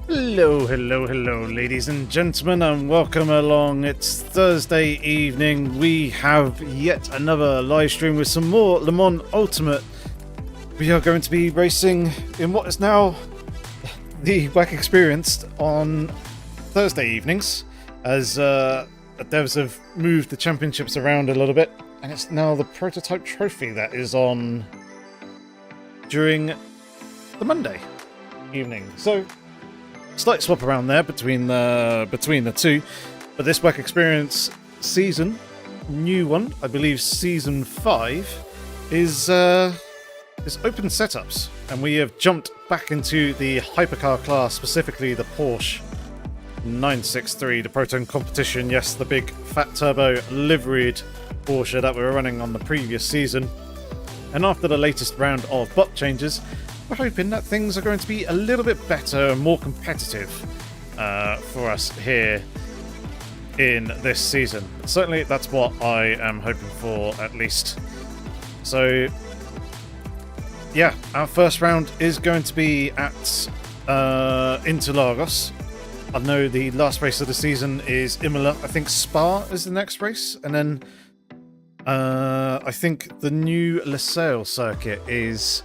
Hello, hello, hello, ladies and gentlemen, and welcome along. It's Thursday evening. We have yet another live stream with some more Le Mans Ultimate. We are going to be racing in what is now the WAC Xperience on Thursday evenings, as the devs have moved the championships around a little bit, and it's now the prototype trophy that is on during the Monday evening. So slight swap around there between the two, but this WAC Xperience season, new one, I believe season 5, is open setups, and we have jumped back into the hypercar class, specifically the Porsche 963, the Proton competition. Yes, the big fat turbo liveried Porsche that we were running on the previous season. And after the latest round of bot changes, we're hoping that things are going to be a little bit better and more competitive for us here in this season. Certainly, that's what I am hoping for, at least. So, yeah, our first round is going to be at Interlagos. I know the last race of the season is Imola. I think Spa is the next race, and then I think the new Losail circuit is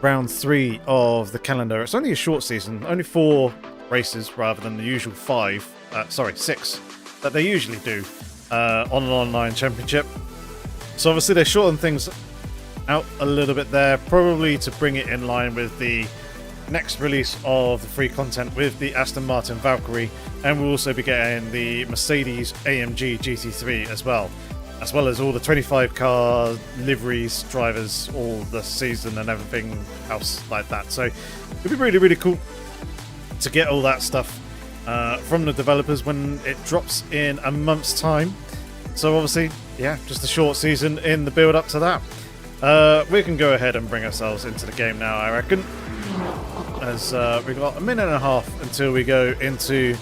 round 3 of the calendar. It's only a short season, only 4 races rather than the usual 6 that they usually do on an online championship. So obviously they shorten things out a little bit there, probably to bring it in line with the next release of the free content with the Aston Martin Valkyrie, and we'll also be getting the Mercedes AMG GT3 as well as all the 25 car liveries, drivers, all the season and everything else like that. So it'll be really, really cool to get all that stuff from the developers when it drops in a month's time. So obviously, yeah, just a short season in the build up to that. We can go ahead and bring ourselves into the game now, I reckon, as we've got a minute and a half until we go into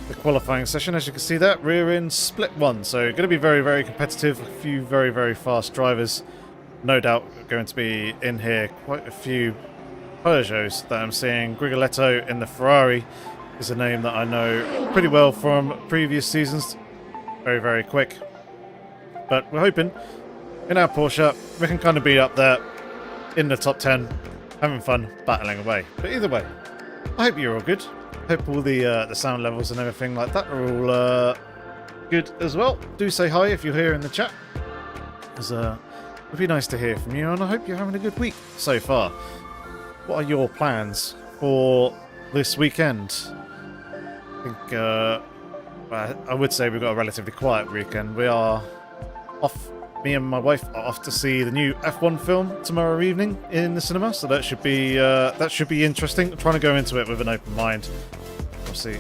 the qualifying session. As you can see that, we're in split 1, so going to be very, very competitive. A few very, very fast drivers, no doubt going to be in here. Quite a few Peugeots that I'm seeing. Grigoletto in the Ferrari is a name that I know pretty well from previous seasons. Very, very quick. But we're hoping in our Porsche we can kind of be up there in the top 10, having fun, battling away. But either way, I hope you're all good. Hope all the sound levels and everything like that are all good as well. Do say hi if you're here in the chat, because it'd be nice to hear from you, and I hope you're having a good week so far. What are your plans for this weekend? I think I would say we've got a relatively quiet weekend. We are off. Me and my wife are off to see the new F1 film tomorrow evening in the cinema, so that should be interesting. I'm trying to go into it with an open mind. Obviously,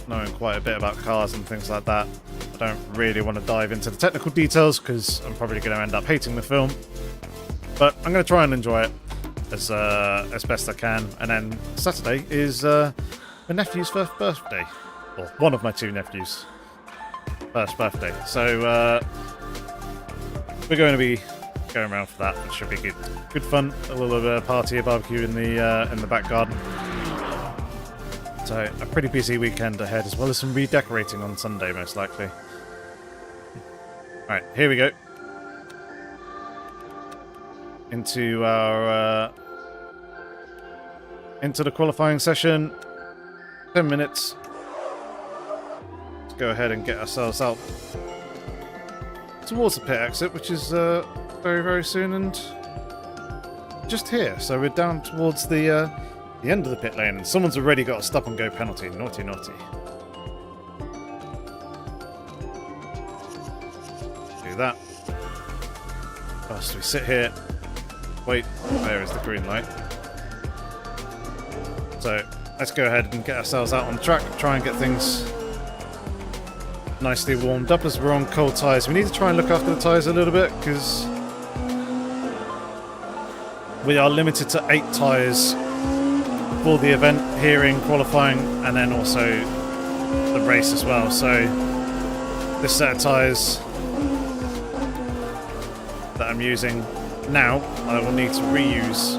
knowing quite a bit about cars and things like that, I don't really want to dive into the technical details because I'm probably going to end up hating the film. But I'm going to try and enjoy it as best I can. And then Saturday is my nephew's first birthday, or one of my 2 nephews' first birthday. So we're going to be going around for that. It should be good fun. A little bit of party, a barbecue in the back garden. So a pretty busy weekend ahead, as well as some redecorating on Sunday, most likely. Right, here we go. Into our into the qualifying session. 10 minutes. Let's go ahead and get ourselves out towards the pit exit, which is very, very soon, and just here. So we're down towards the end of the pit lane, and someone's already got a stop and go penalty. Naughty, naughty. Do that. Whilst we sit here. Wait, there is the green light. So let's go ahead and get ourselves out on the track, try and get things nicely warmed up as we're on cold tyres. We need to try and look after the tyres a little bit, because we are limited to 8 tyres for the event here in qualifying, and then also the race as well. So this set of tyres that I'm using now, I will need to reuse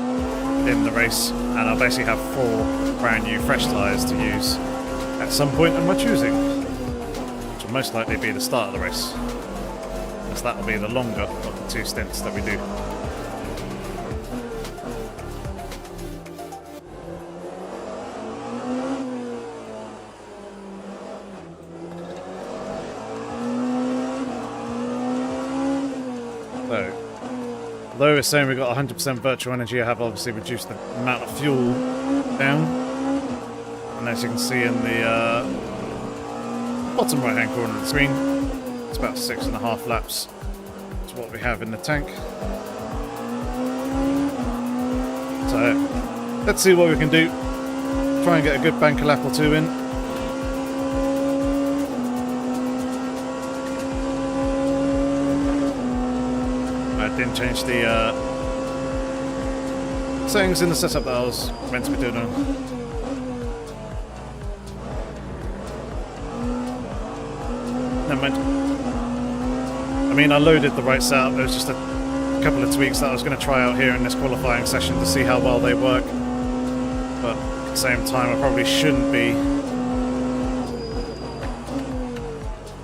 in the race, and I'll basically have 4 brand new fresh tyres to use at some point of my choosing, which will most likely be the start of the race, as that will be the longer of the 2 stints that we do. Although it's saying we've got 100% virtual energy, I have obviously reduced the amount of fuel down. And as you can see in the bottom right hand corner of the screen, it's about 6.5 laps to what we have in the tank. So let's see what we can do. Try and get a good banker lap or 2 in. Didn't change the settings in the setup that I was meant to be doing. Never mind. I mean, I loaded the right setup. There was just a couple of tweaks that I was going to try out here in this qualifying session to see how well they work. But at the same time, I probably shouldn't be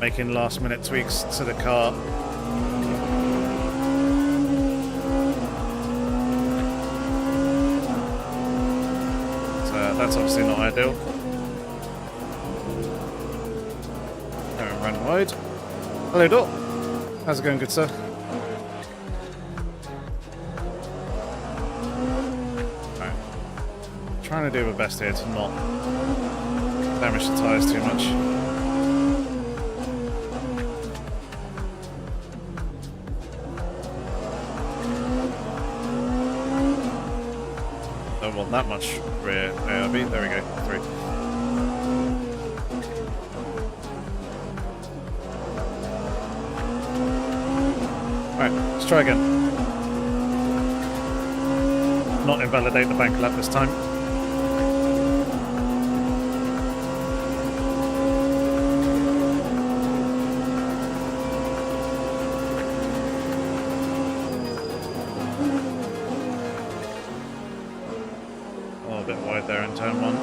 making last-minute tweaks to the car. That's obviously not ideal. Run wide. Hello, Doc. How's it going, good sir? Alright. Trying to do my best here to not damage the tyres too much. Don't want that much rear ARB. There we go. 3. Alright, let's try again. Not invalidate the bank lap this time. A bit wide there in turn 1.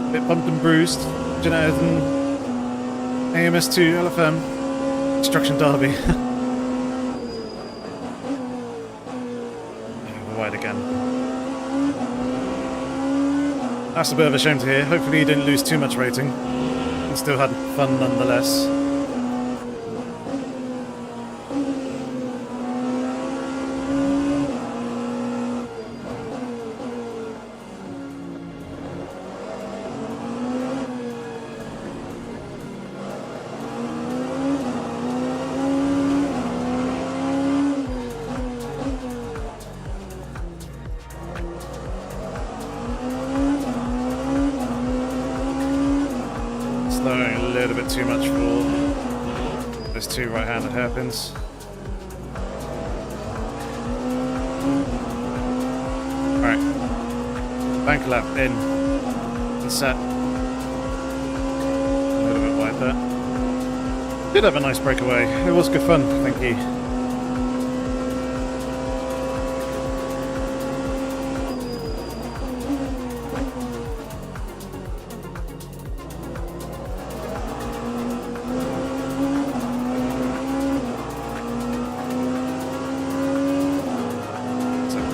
A bit bumped and bruised. Jonathan, AMS2 LFM, Destruction Derby. Yeah, wide again. That's a bit of a shame to hear. Hopefully you didn't lose too much rating and still had fun nonetheless. Slowing a little bit too much for those 2 right-handed hairpins. Alright. Bank lap in and set. A little bit wide there. Did have a nice breakaway. It was good fun, thank you.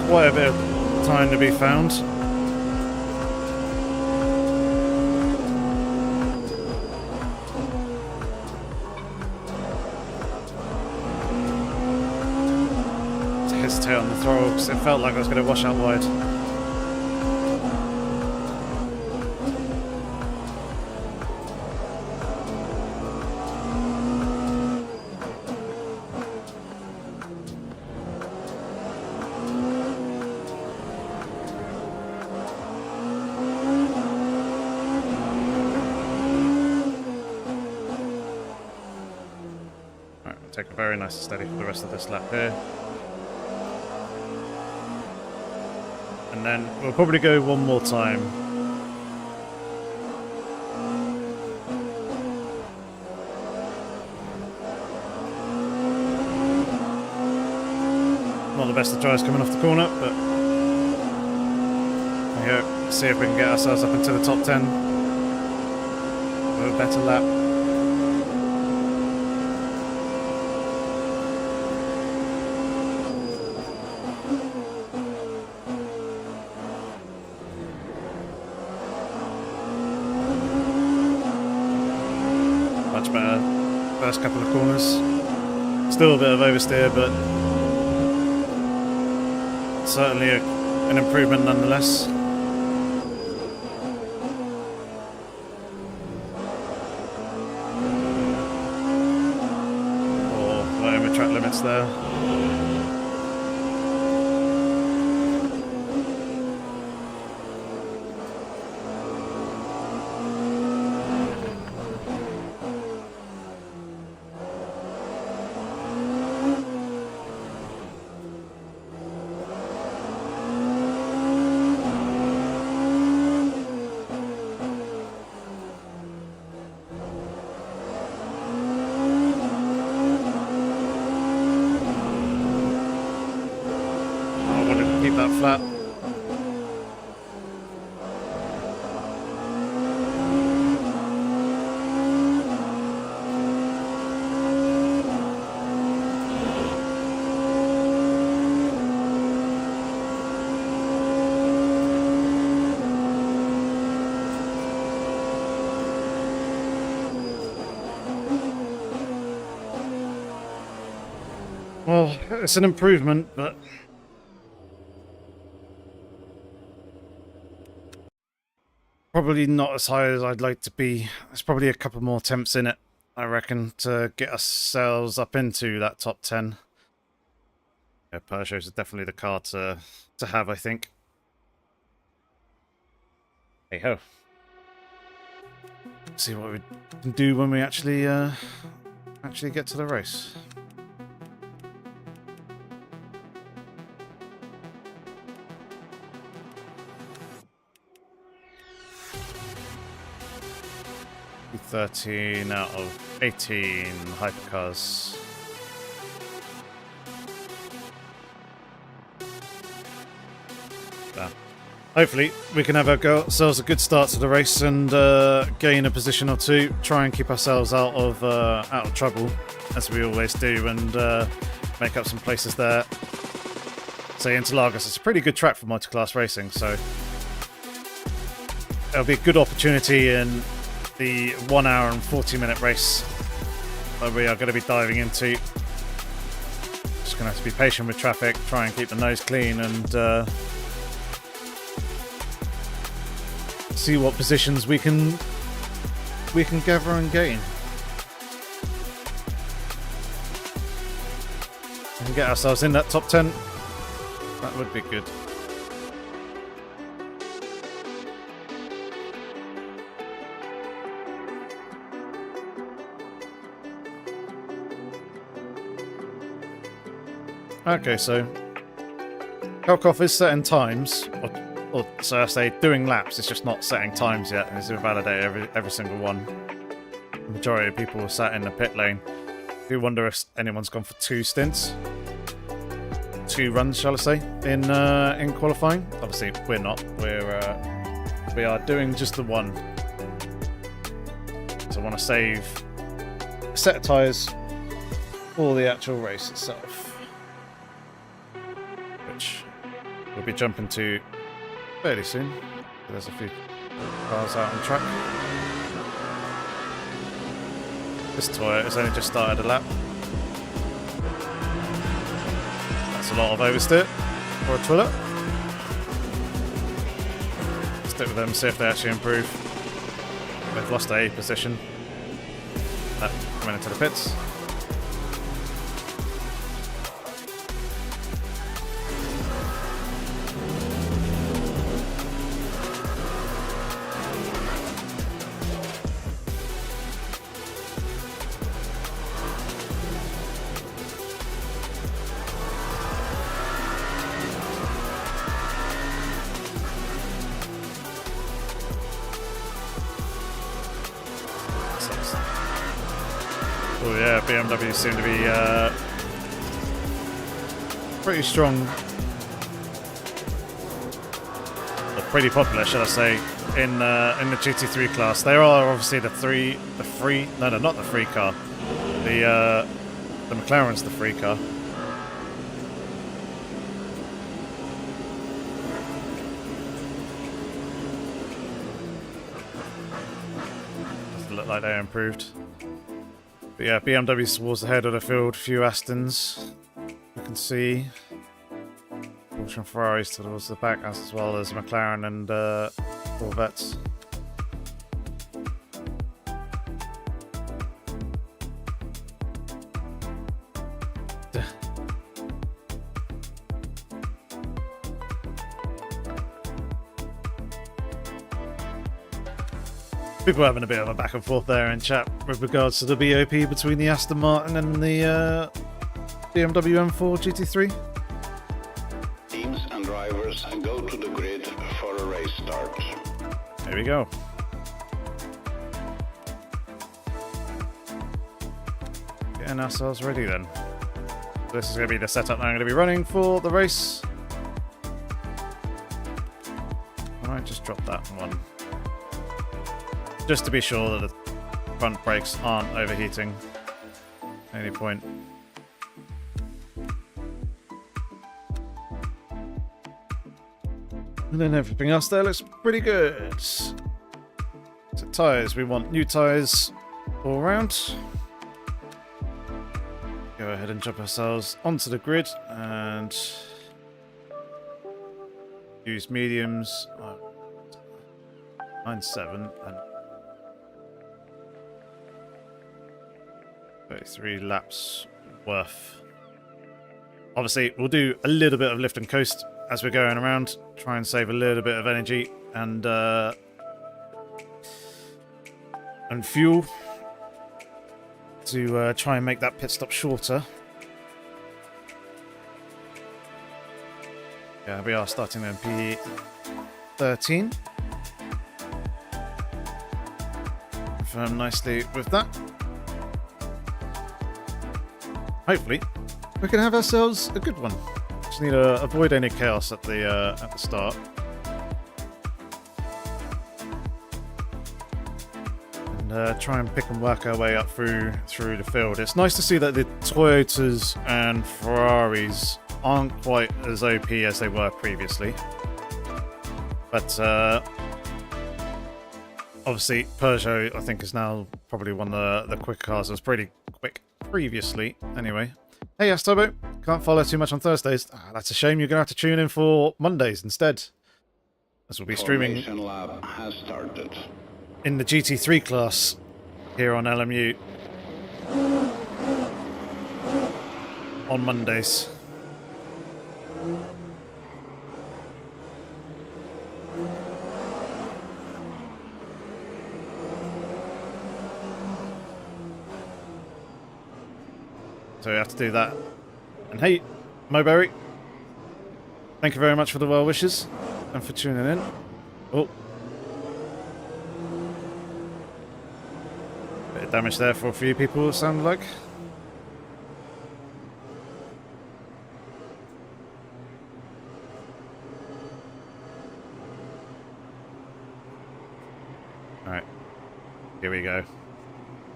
Quite a bit of time to be found. To hesitate on the throttle because it felt like I was going to wash out wide. Take a very nice and steady for the rest of this lap here. And then we'll probably go one more time. Not the best of tries coming off the corner, but there we go. See if we can get ourselves up into the top 10 with a better lap. Much better first couple of corners. Still a bit of oversteer, but certainly an improvement nonetheless. Or over track limits there. That flat. Well, it's an improvement, but probably not as high as I'd like to be. There's probably a couple more temps in it, I reckon, to get ourselves up into that top 10. Yeah, Peugeot is definitely the car to have, I think. Hey ho. See what we can do when we actually get to the race. $13 out of 18 hypercars. Hopefully we can have ourselves a good start to the race and gain a position or two. Try and keep ourselves out of trouble, as we always do, and make up some places there. Say Interlagos is a pretty good track for multi-class racing, so it'll be a good opportunity in the 1 hour and 40-minute race that we are going to be diving into. Just going to have to be patient with traffic, try and keep the nose clean, and see what positions we can gather and gain. And get ourselves in that top 10. That would be good. Okay, so Helkoff is setting times, or so I say doing laps. It's just not setting times yet, and it's invalidated every single one. The majority of people were sat in the pit lane. I do wonder if anyone's gone for 2 stints, 2 runs, shall I say, in qualifying. Obviously, we're not. We are doing just the one. So I want to save a set of tyres for the actual race itself, which we'll be jumping to fairly soon. There's a few cars out on track. This Toyota has only just started a lap. That's a lot of oversteer for a Twiller. Stick with them, see if they actually improve. They've lost a position. Coming into the pits. Oh yeah, BMW seem to be pretty strong, or pretty popular, should I say, in the GT3 class. They are obviously the free. No, not the free car. The McLaren's the free car. Doesn't look like they improved. But yeah, BMW's towards the head of the field. A few Astons you can see. Porsche and Ferraris towards the back, as well as McLaren and Corvettes. People are having a bit of a back and forth there in chat with regards to the BOP between the Aston Martin and the BMW M4 GT3. Teams and drivers go to the grid for a race start. There we go. Getting ourselves ready then. This is going to be the setup that I'm going to be running for the race. I might just drop that one. Just to be sure that the front brakes aren't overheating at any point. And then everything else there looks pretty good. So tyres, we want new tyres all around. Go ahead and jump ourselves onto the grid and use mediums. 9.7 and 33 laps worth. Obviously, we'll do a little bit of lift and coast as we're going around, try and save a little bit of energy and fuel to try and make that pit stop shorter. Yeah, we are starting on P13. Confirm nicely with that. Hopefully, we can have ourselves a good one. Just need to avoid any chaos at the start. And try and pick and work our way up through the field. It's nice to see that the Toyotas and Ferraris aren't quite as OP as they were previously. But obviously, Peugeot, I think, is now probably one of the quicker cars. It was pretty quick previously, anyway. Hey, Astobo. Can't follow too much on Thursdays. That's a shame. You're going to have to tune in for Mondays instead. As we'll be streaming Lab has started. In the GT3 class here on LMU on Mondays. So we have to do that. And hey, Moberry, thank you very much for the well wishes and for tuning in. Oh, bit of damage there for a few people, it sounded like. Alright, here we go.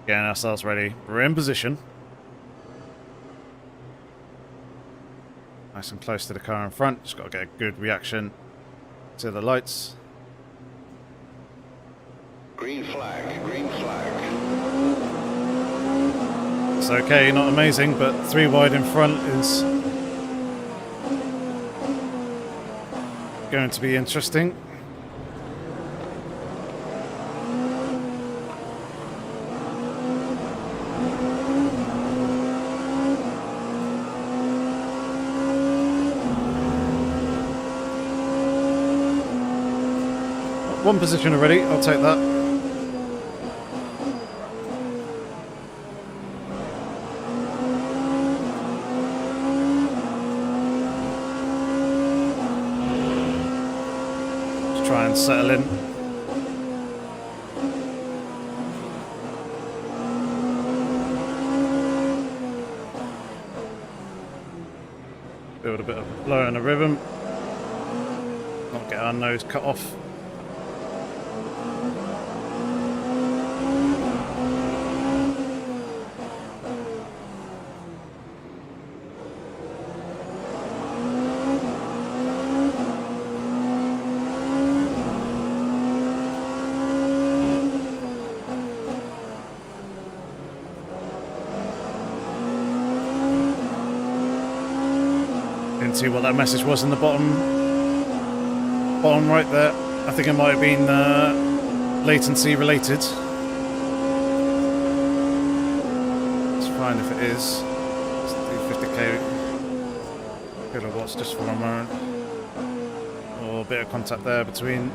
Getting ourselves ready. We're in position. Nice and close to the car in front. Just got to get a good reaction to the lights. Green flag, green flag. It's okay, not amazing, but 3 wide in front is going to be interesting. One position already, I'll take that. Just try and settle in. Build a bit of flow and a rhythm. Not get our nose cut off. Didn't see what that message was in the bottom right there. I think it might have been latency related. It's fine if it is. Let's do 50k kilowatts just for a moment. Or a bit of contact there between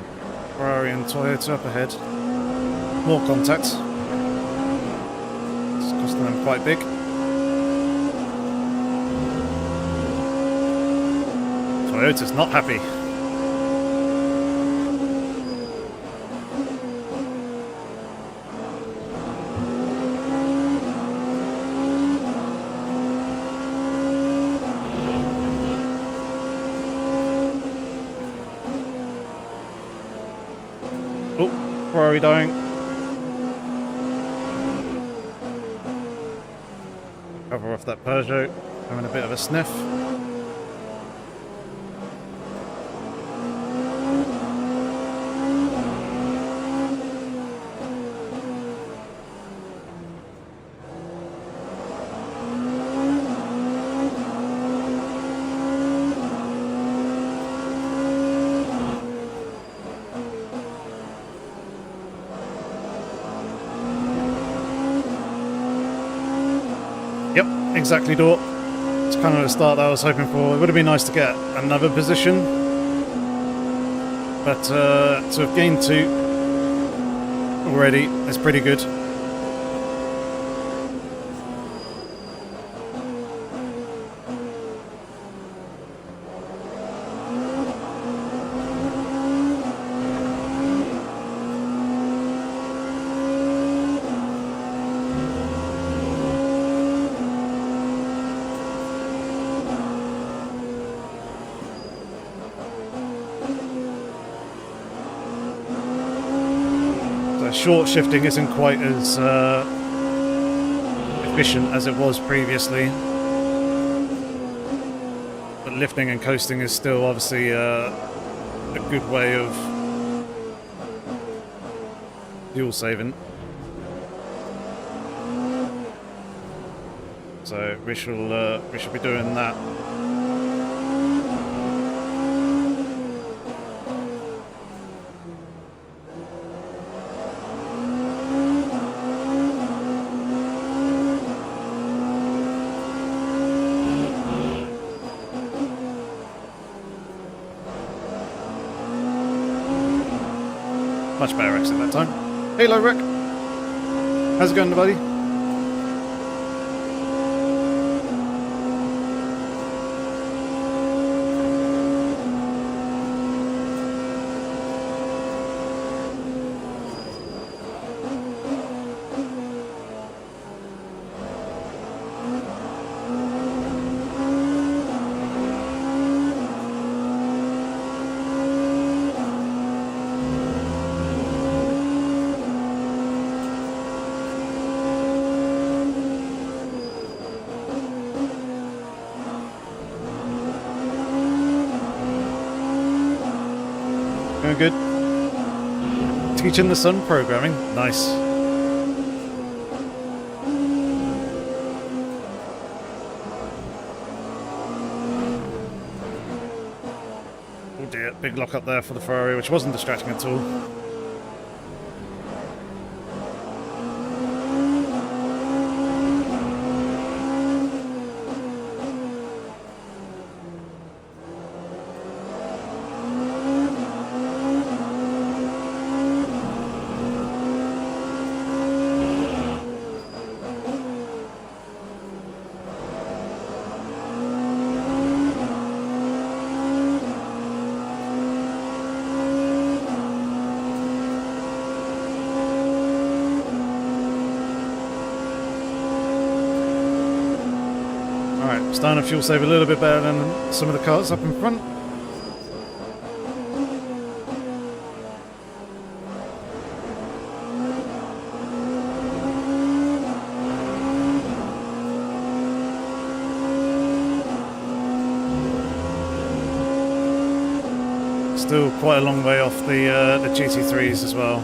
Ferrari and Toyota up ahead. More contact. It's costing them quite big. Toyota's not happy. Oh, Ferrari dying. Cover off that Peugeot, having a bit of a sniff. Yep, exactly, Dort. It's kind of the start that I was hoping for. It would have been nice to get another position, but to have gained 2 already is pretty good. Short shifting isn't quite as efficient as it was previously, but lifting and coasting is still obviously a good way of fuel saving. So we should be doing that. Much better exit that time. Hello, Rick. How's it going, buddy? Going good. Teaching the son programming. Nice. Oh dear, big lock up there for the Ferrari, which wasn't distracting at all. Alright, starting to fuel save a little bit better than some of the cars up in front. Still quite a long way off the GT3s as well.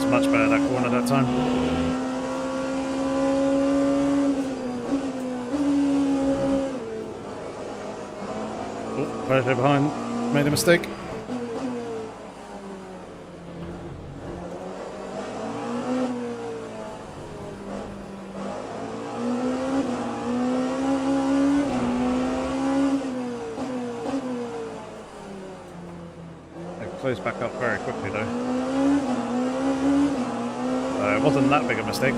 Much better that corner that time. Oh, right there behind. Made a mistake. They closed back up very quickly though. It wasn't that big a mistake.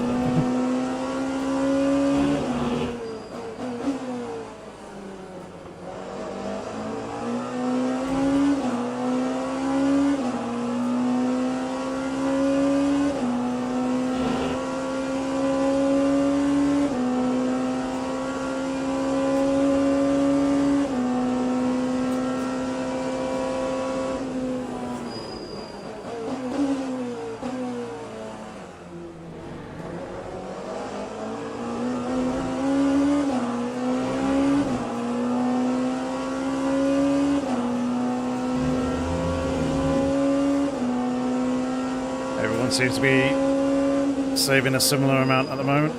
Everyone seems to be saving a similar amount at the moment.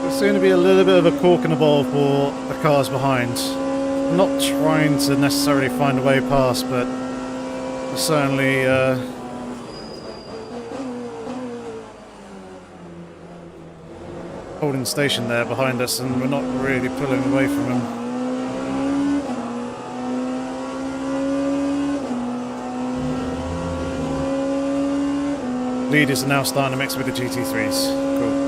It's going to be a little bit of a cork in the ball for the cars behind. I'm not trying to necessarily find a way past, but certainly holding station there behind us, and we're not really pulling away from him. Leaders are now starting to mix with the GT3s. Cool.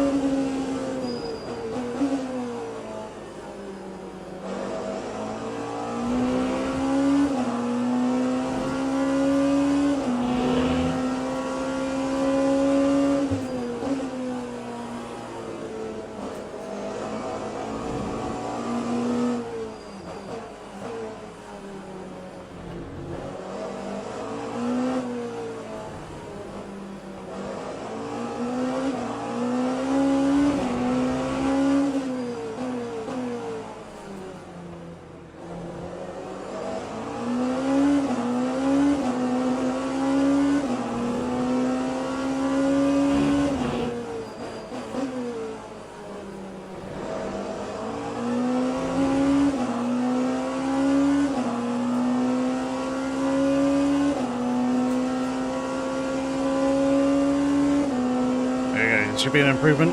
should be an improvement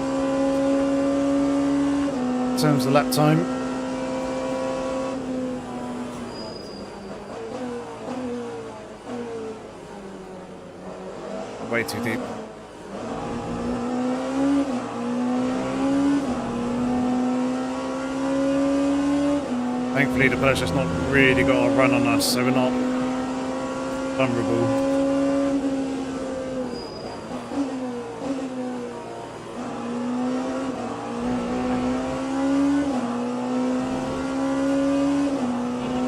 in terms of lap time. Way too deep. Thankfully the Persia's not really got a run on us, so we're not vulnerable.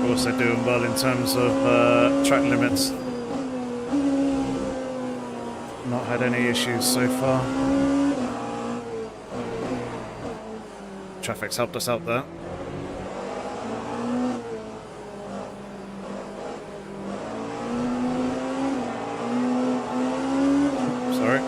Also doing well in terms of track limits. Not had any issues so far. Traffic's helped us out there. Sorry.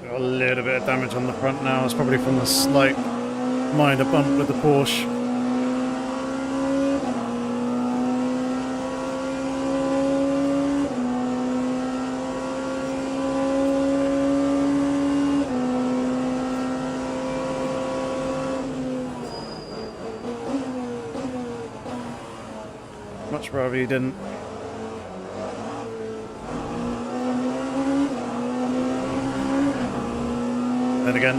Got a little bit of damage on the front now. It's probably from the slight minor bump with the Porsche. Much rather you didn't. Then again,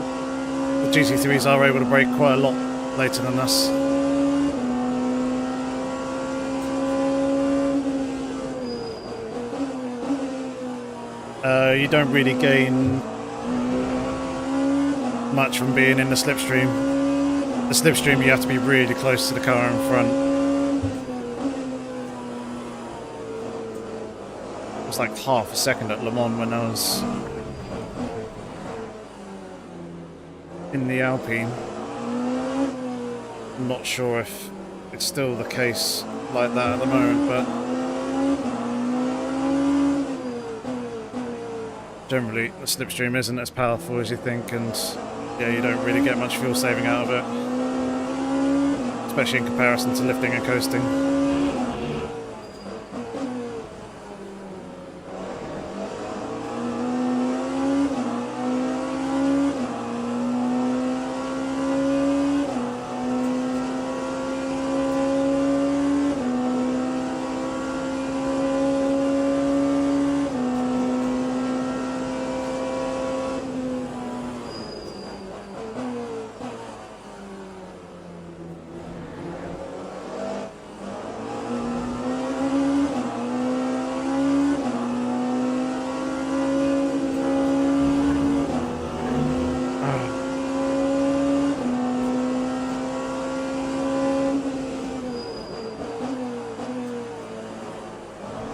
the GT3s are able to brake quite a lot later than us. You don't really gain much from being in the slipstream. The slipstream, you have to be really close to the car in front. It was like half a second at Le Mans when I was in the Alpine. I'm not sure if it's still the case like that at the moment, but generally the slipstream isn't as powerful as you think, and yeah, you don't really get much fuel saving out of it, especially in comparison to lifting and coasting.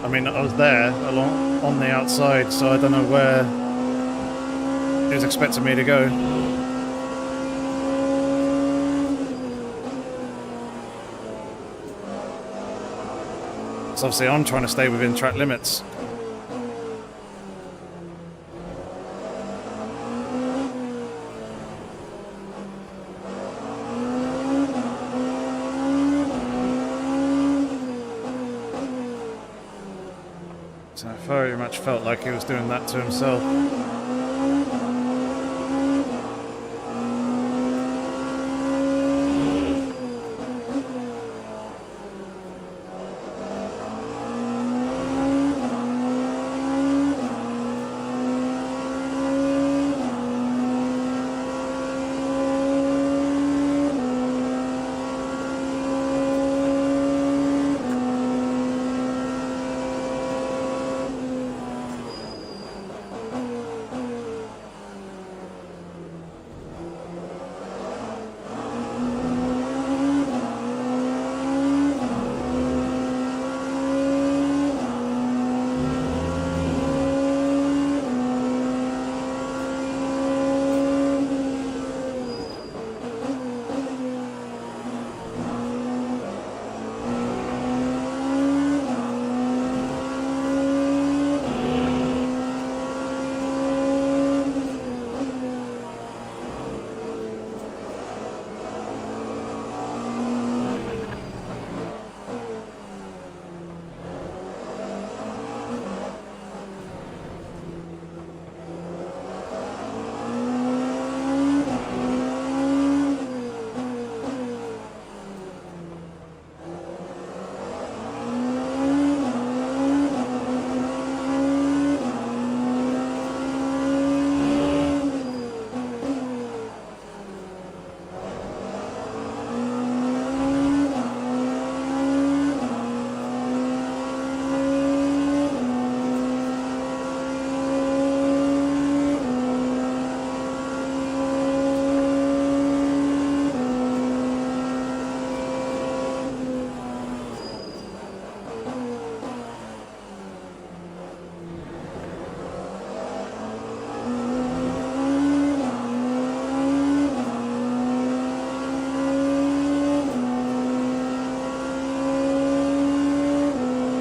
I mean, I was there along on the outside, so I don't know where he was expecting me to go. So obviously I'm trying to stay within track limits. So I very much felt like he was doing that to himself.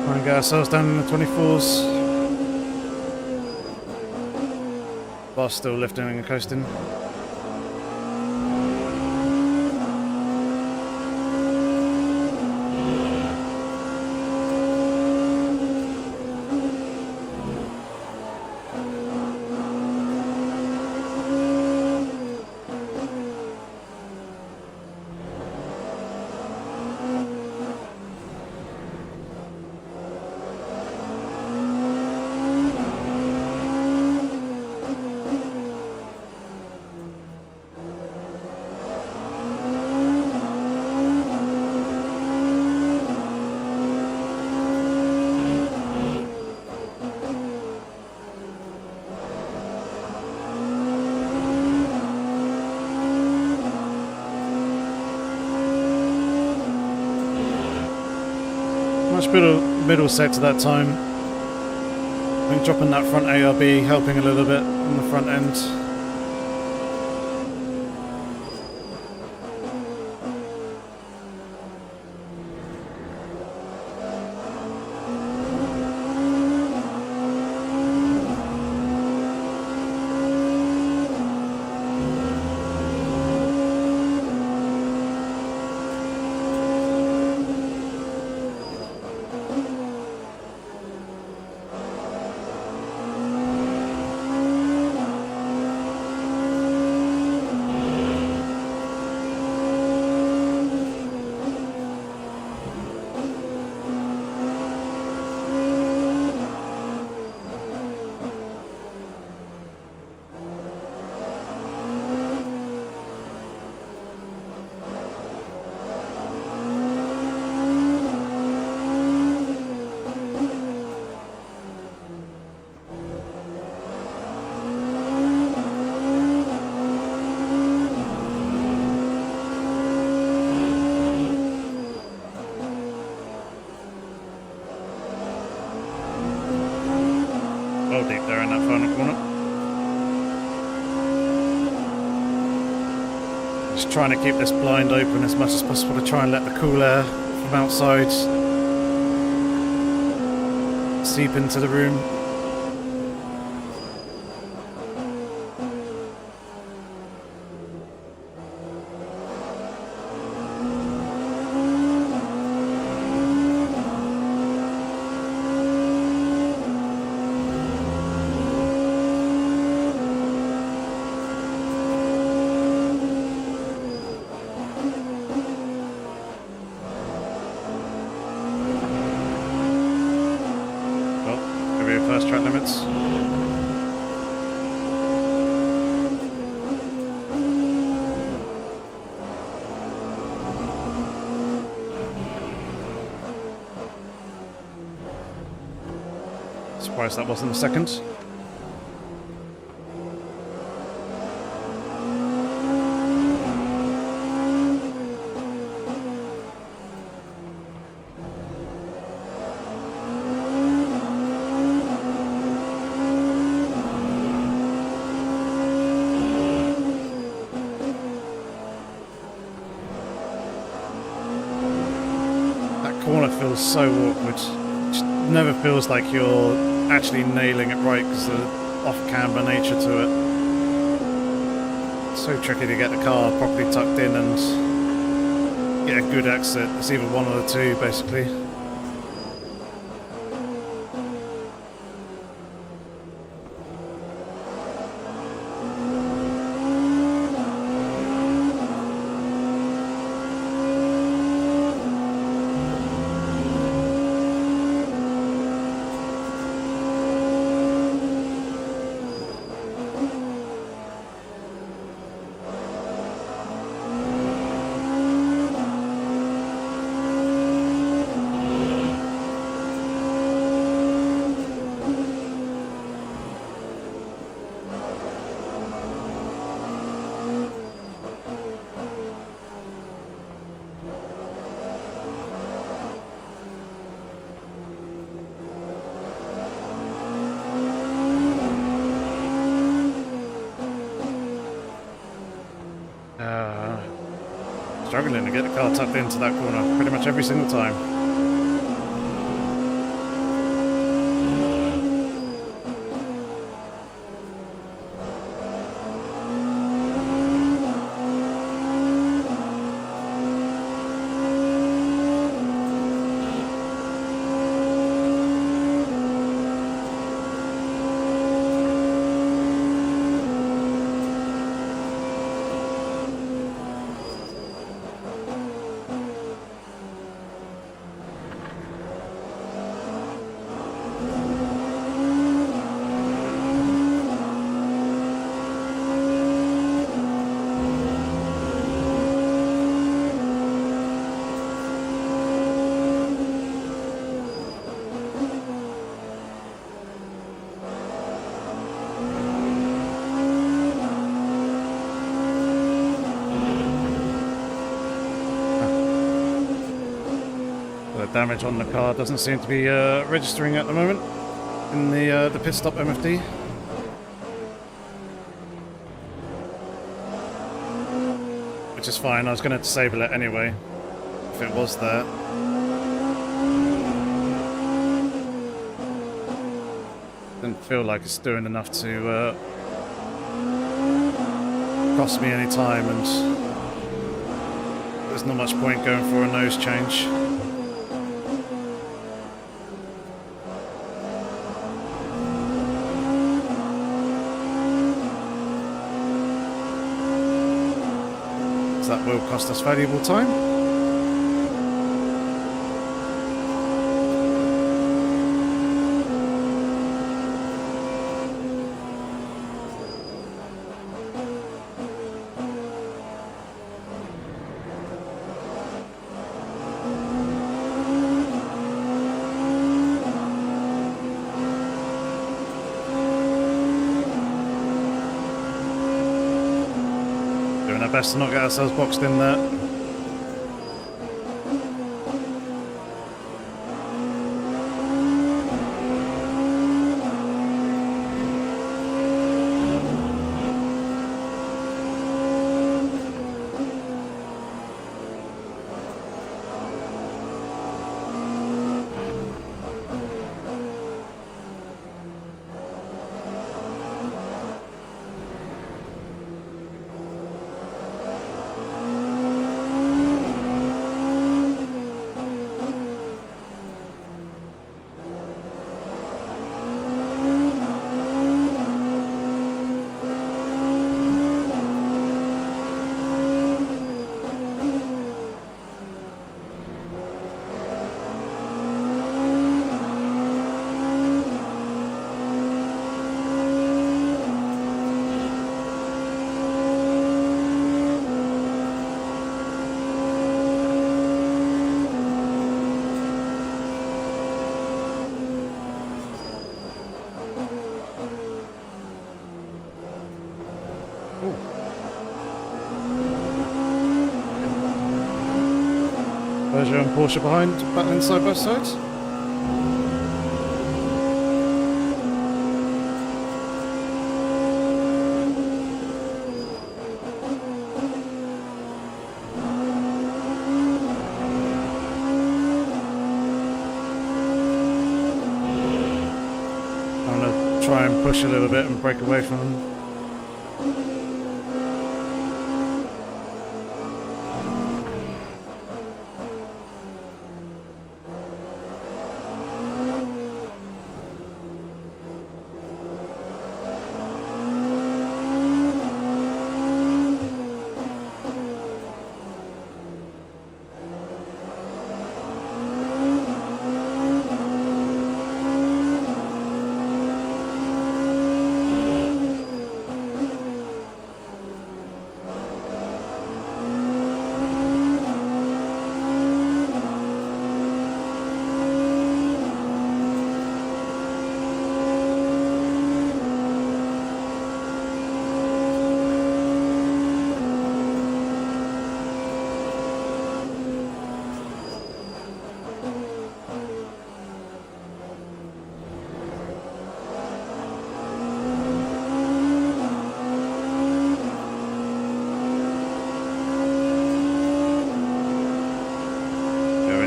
Try and get ourselves down in the 24s. While still lifting and coasting. Much middle sector that time. I think dropping that front ARB, helping a little bit on the front end. Well deep there in that final corner. Just trying to keep this blind open as much as possible to try and let the cool air from outside seep into the room. First track limits. Surprised that wasn't the second. Corner feels so awkward. It just never feels like you're actually nailing it right because of the off-camber nature to it. It's so tricky to get the car properly tucked in and get a good exit. It's either one or the two, basically. Struggling to get the car tucked into that corner pretty much every single time. The damage on the car doesn't seem to be registering at the moment in the pit stop MFD. Which is fine, I was going to disable it anyway, if it was there. Didn't feel like it's doing enough to cost me any time, and there's not much point going for a nose change. So that will cost us valuable time. Best to not get ourselves boxed in there. Peugeot and Porsche behind, battling side by side. I'm going to try and push a little bit and break away from them.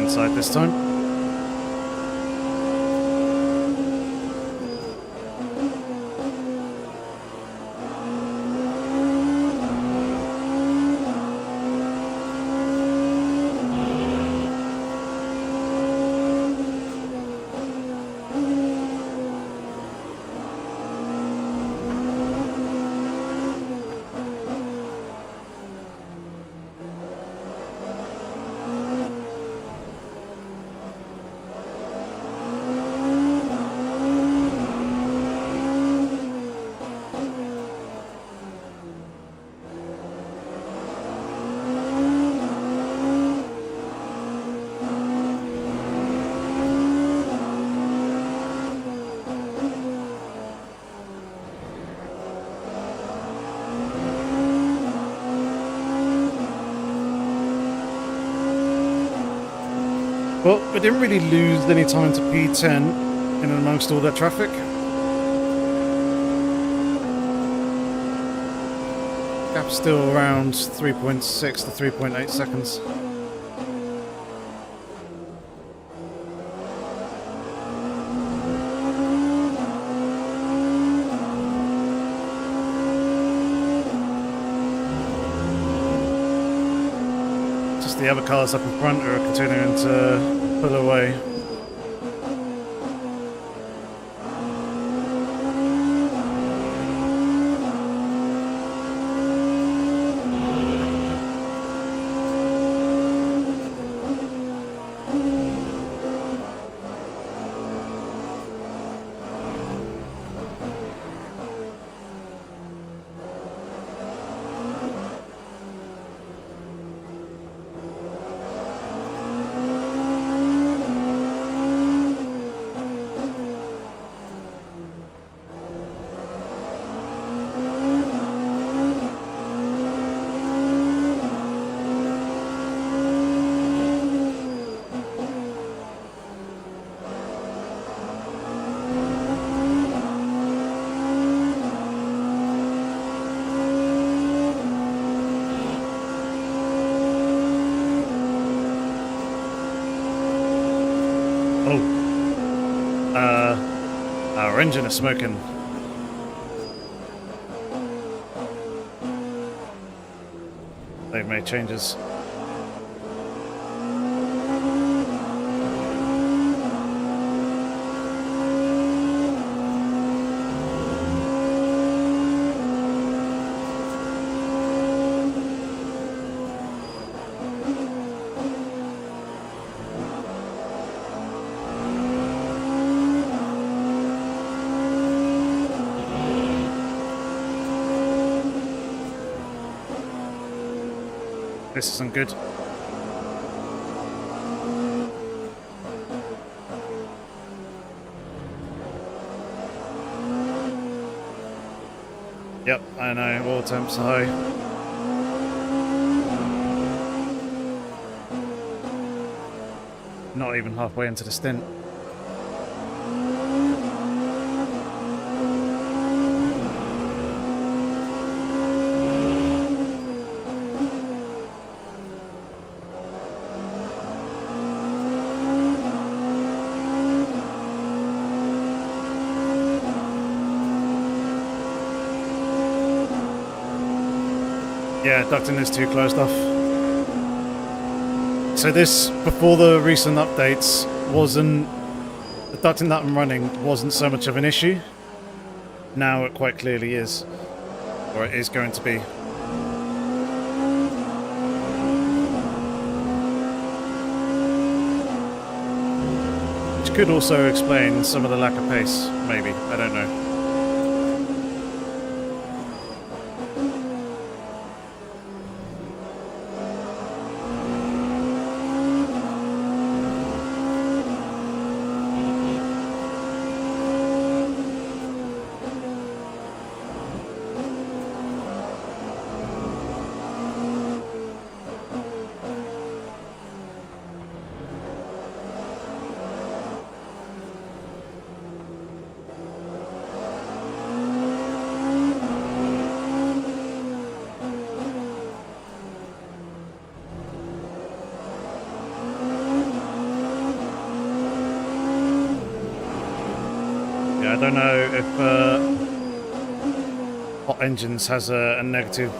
Inside this time. Well, we didn't really lose any time to P10 in and amongst all that traffic. Gap's still around 3.6 to 3.8 seconds. Just the other cars up in front are continuing to pull away. Our engine is smoking. They've made changes. This isn't good. Yep, I know, water temps are high. Not even halfway into the stint. Yeah, ducting is too closed off. So this, before the recent updates, wasn't... the ducting that I'm running wasn't so much of an issue. Now it quite clearly is. Or it is going to be. Which could also explain some of the lack of pace, maybe. I don't know. I don't know if hot engines has a negative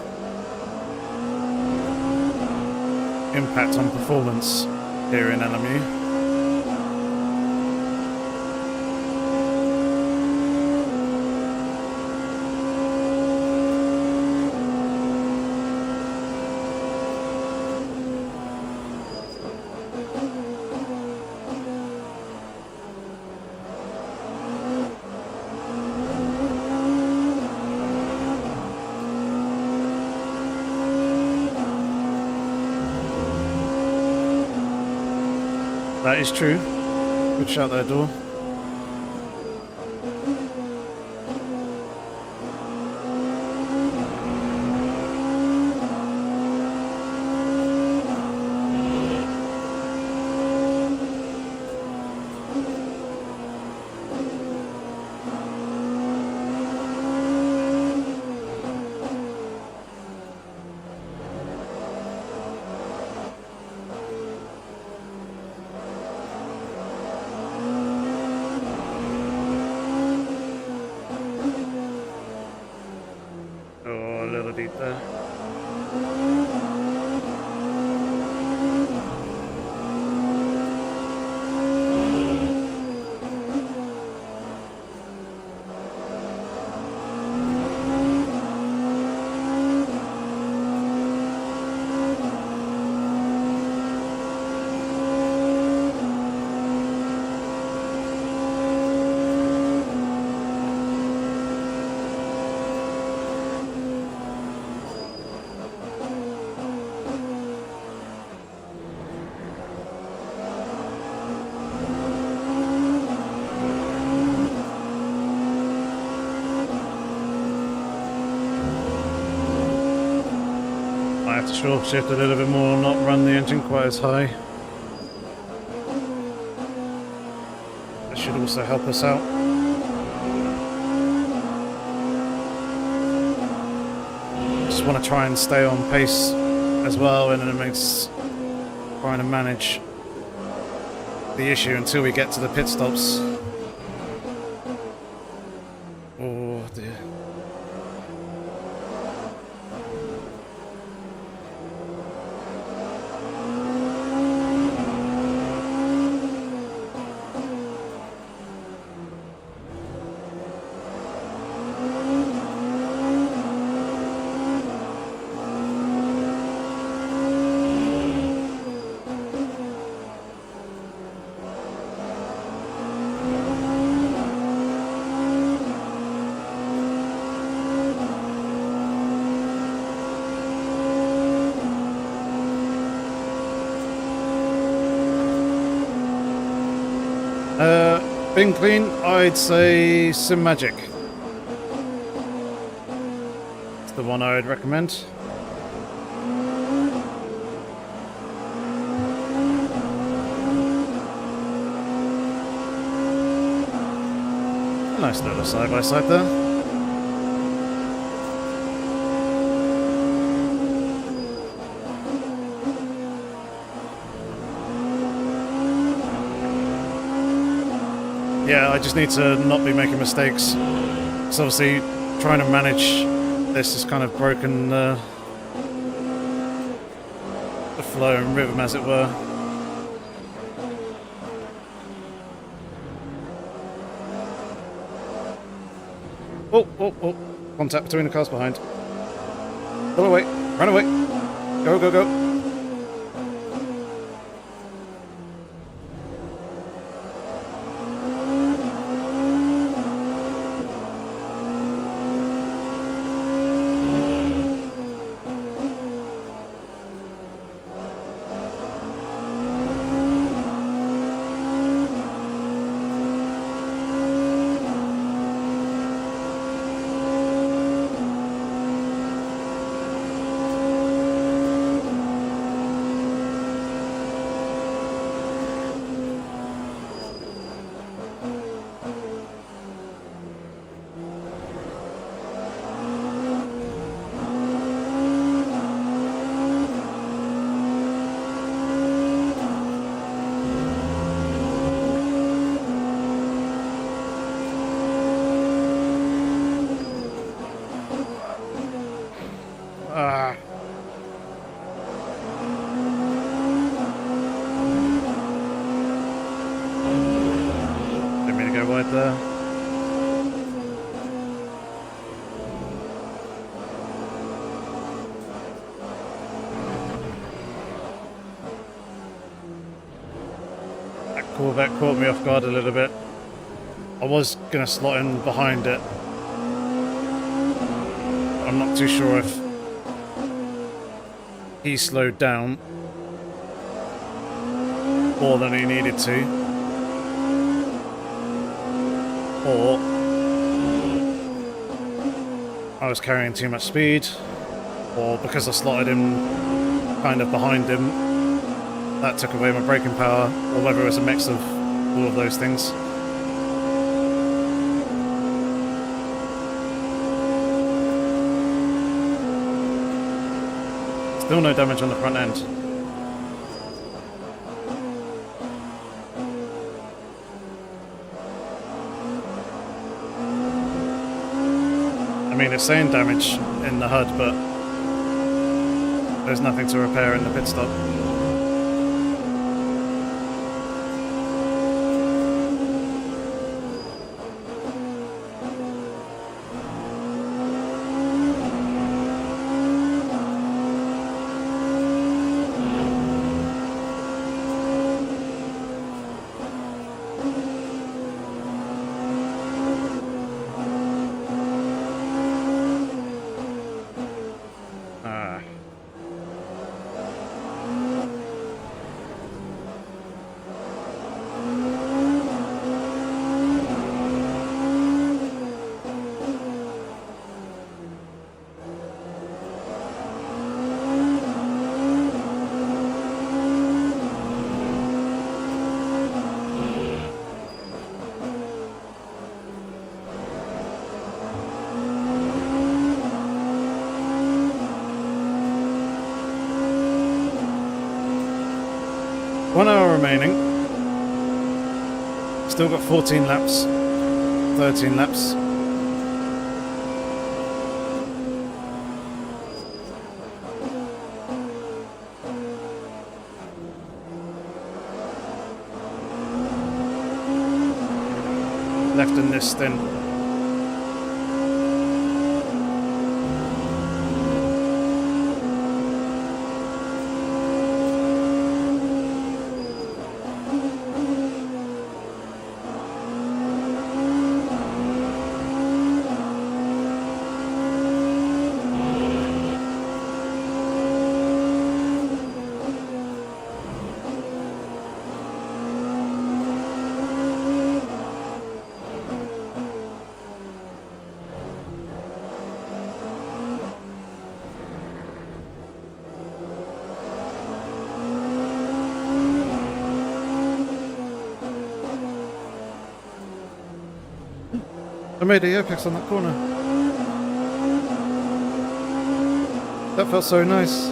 impact on performance here in LMU. That is true. Good shut that door. speed there. I have to short shift a little bit more, not run the engine quite as high. That should also help us out. Just want to try and stay on pace as well, and it makes trying to manage the issue until we get to the pit stops. Oh dear. Being clean, I'd say Sim Magic. It's the one I would recommend. A nice little side-by-side there. Yeah, I just need to not be making mistakes. So obviously, trying to manage this has kind of broken the flow and rhythm, as it were. Oh, oh, oh. Contact between the cars behind. Pull away. Run away. Go, go, go. Didn't mean to go wide there. That Corvette caught me off guard a little bit. I was going to slot in behind it. I'm not too sure if he slowed down more than he needed to, or I was carrying too much speed, or because I slotted him kind of behind him, that took away my braking power, or whether it was a mix of all of those things. Still no damage on the front end. I mean, it's saying damage in the HUD, but There's nothing to repair in the pit stop. One hour remaining. Still got 14 laps. 13 laps. Left in this stint. I made the apex on that corner. That felt so nice.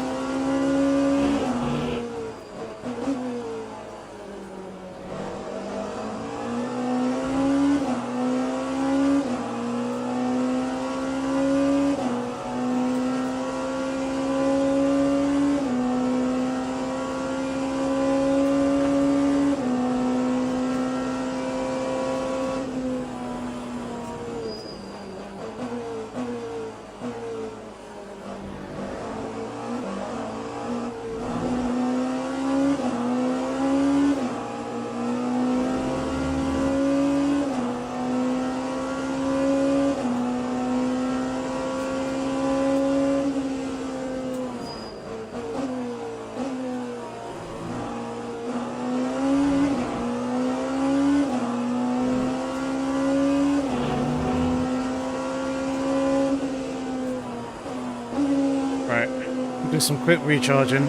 Do some quick recharging.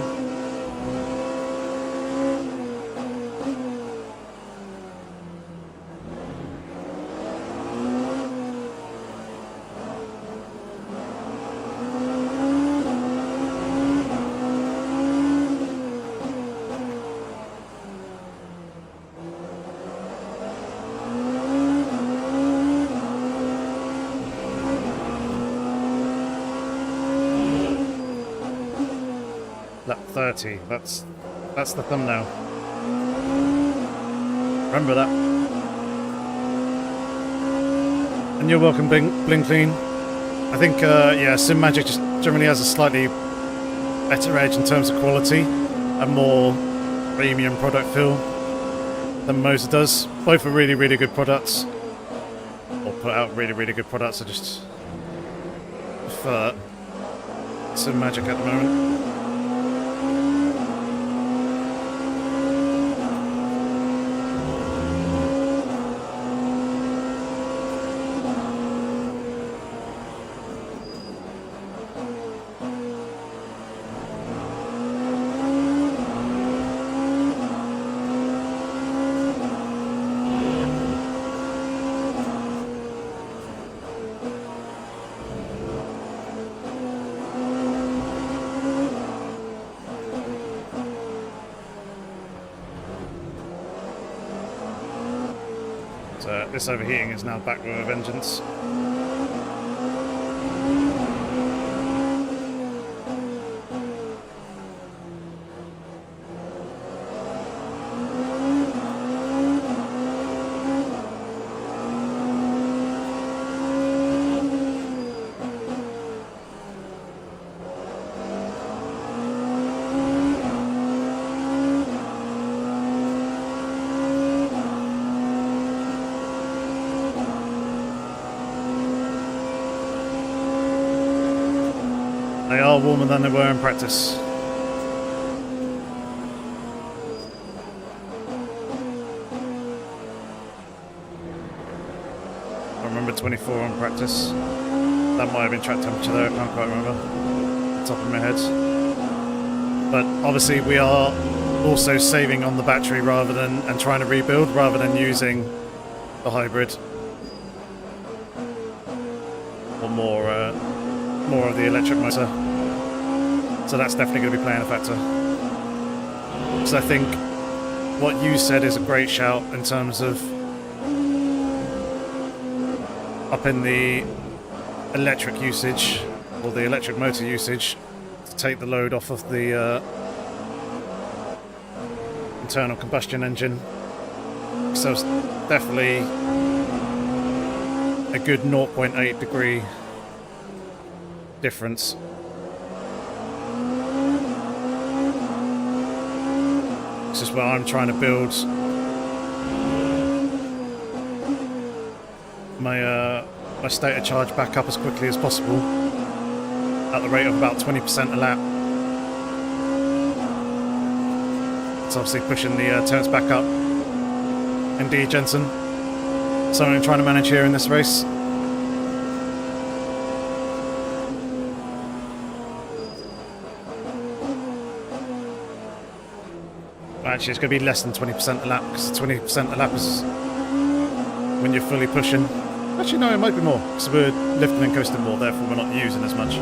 Lap 30, that's the thumbnail. Remember that. And you're welcome, Bling Clean. I think, yeah, Sim Magic just generally has a slightly better edge in terms of quality and more premium product feel than Moza does. Both are really, really good products. Or put out really, really good products. I just prefer Sim Magic at the moment. This overheating is now back with a vengeance. They are warmer than they were in practice. I remember 24 on practice. That might have been track temperature there, I can't quite remember. Off the top of my head. But obviously we are also saving on the battery rather than and trying to rebuild rather than using the hybrid. Or more of the electric motor. So that's definitely going to be playing a factor. So I think what you said is a great shout in terms of upping the electric usage or the electric motor usage to take the load off of the internal combustion engine. So it's definitely a good 0.8 degree difference. This is where I'm trying to build my state of charge back up as quickly as possible at the rate of about 20% a lap. It's obviously pushing the temps back up. Indeed, Jensen. Something I'm trying to manage here in this race. Actually, it's going to be less than 20% a lap, because 20% a lap is when you're fully pushing. Actually, no, it might be more, because we're lifting and coasting more, therefore we're not using as much.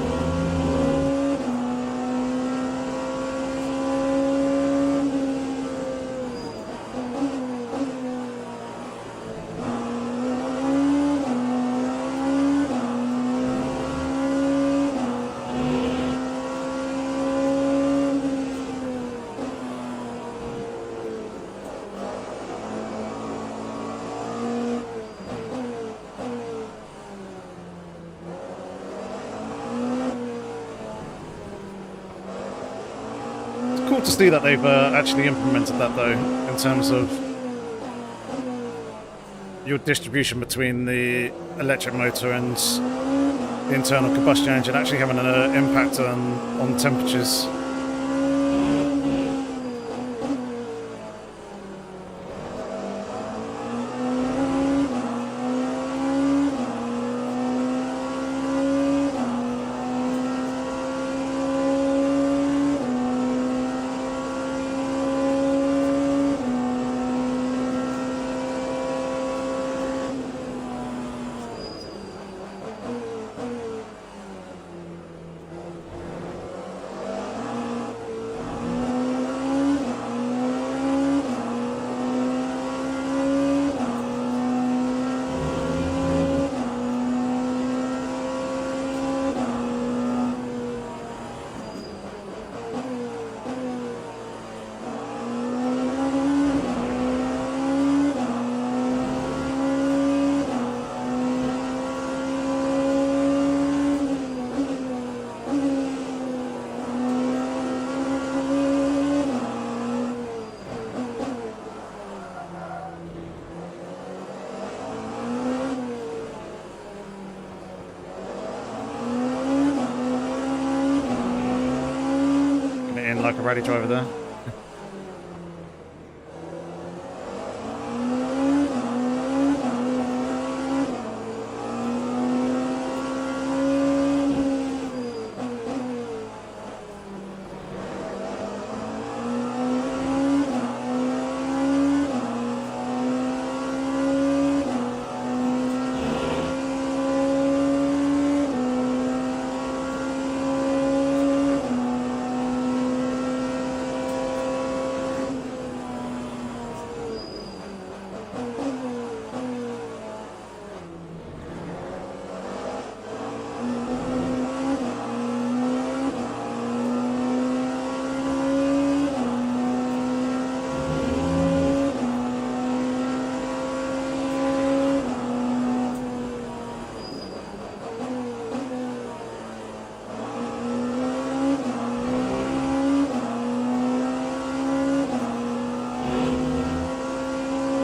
Cool to see that they've actually implemented that though, in terms of your distribution between the electric motor and the internal combustion engine actually having an impact on temperatures. Like a rally driver there.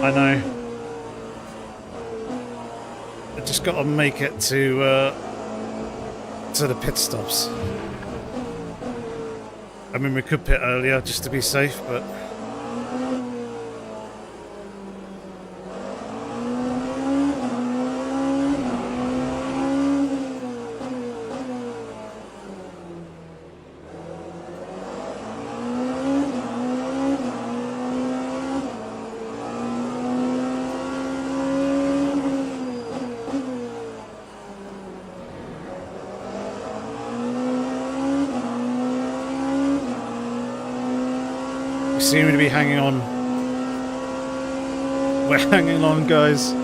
I know. I just got to make it to the pit stops. I mean, we could pit earlier just to be safe, but... seem to be hanging on. We're hanging on, guys. If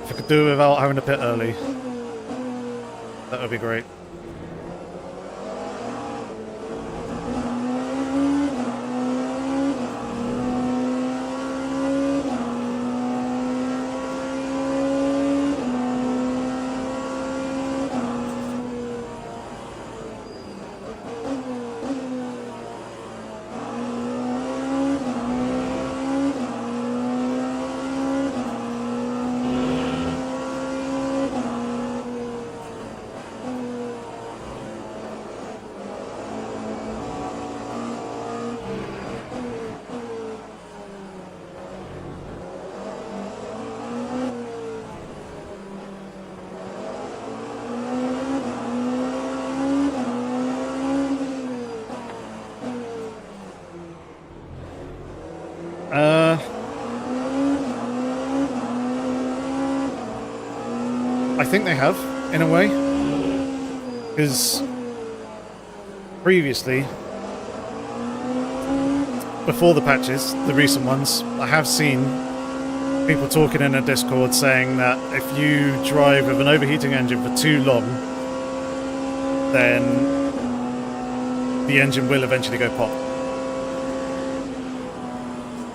I could do it without having to pit early, that would be great. I think they have, in a way, because previously, before the patches, the recent ones, I have seen people talking in a Discord saying that if you drive with an overheating engine for too long, then the engine will eventually go pop.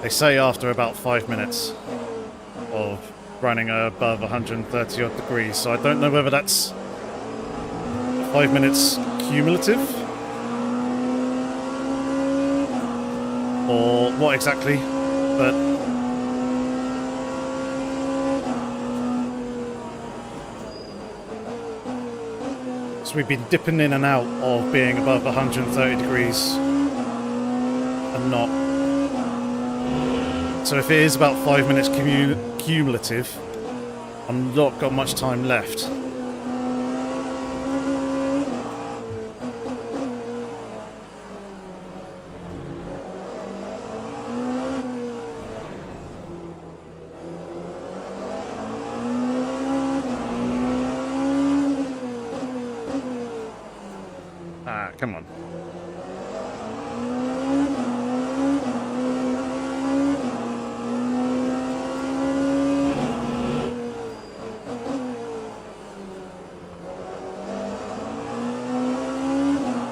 They say after about 5 minutes of running above 130 odd degrees, so I don't know whether that's 5 minutes cumulative or what exactly, but so we've been dipping in and out of being above 130 degrees and not. So if it is about 5 minutes cumulative, I've not got much time left. Ah, come on.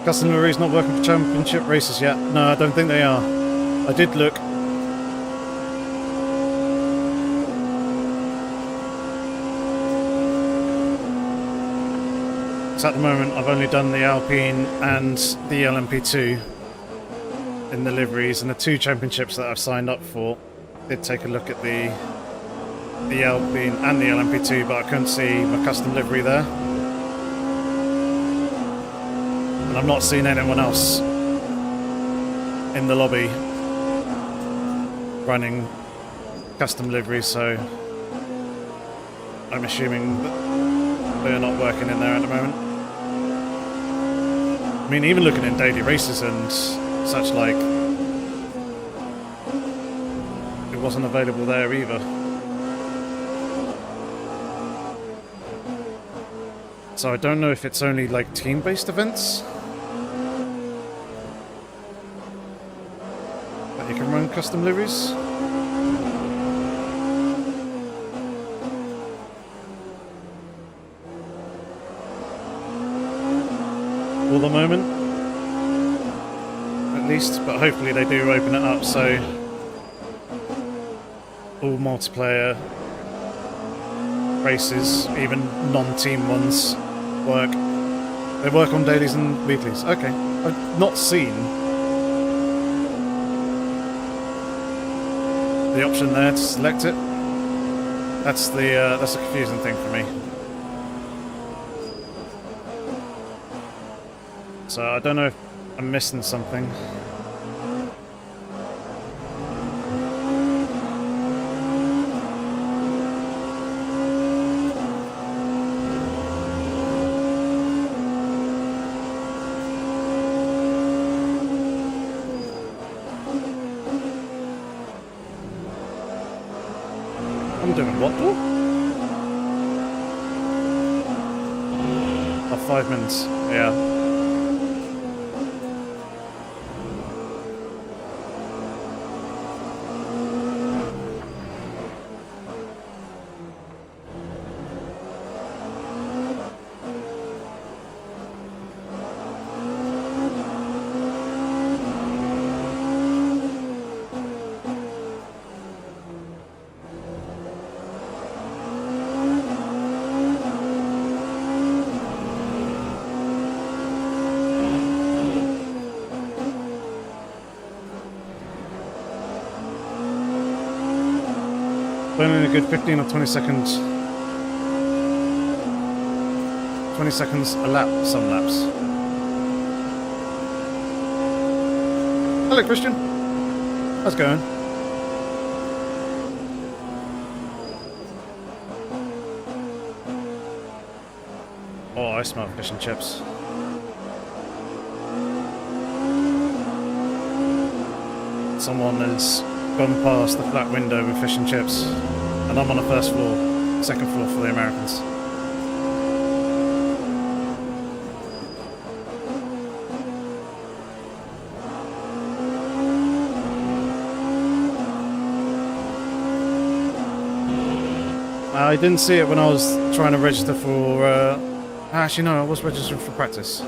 Custom livery's not working for championship races yet. No, I don't think they are. I did look. So at the moment I've only done the Alpine and the LMP2 in the liveries, and the two championships that I've signed up for did take a look at the Alpine and the LMP2, but I couldn't see my custom livery there. And I'm not seeing anyone else in the lobby running custom liveries, so I'm assuming that they're not working in there at the moment. I mean, even looking in daily races and such like, it wasn't available there either. So I don't know if it's only like team-based events that you can run custom liveries. For the moment, at least, but hopefully they do open it up so all multiplayer races, even non-team ones, work. They work on dailies and weeklies. Okay, I've not seen the option there to select it. That's the confusing thing for me. So I don't know if I'm missing something. I'm doing what though? Oh, 5 minutes. Yeah. Burning a good 15 or 20 seconds. 20 seconds a lap, some laps. Hello, Christian. How's it going? Oh, I smell fish and chips. Someone has gone past the flat window with fish and chips, and I'm on the first floor, second floor for the Americans. I didn't see it when I was trying to register for... actually, no, I was registering for practice.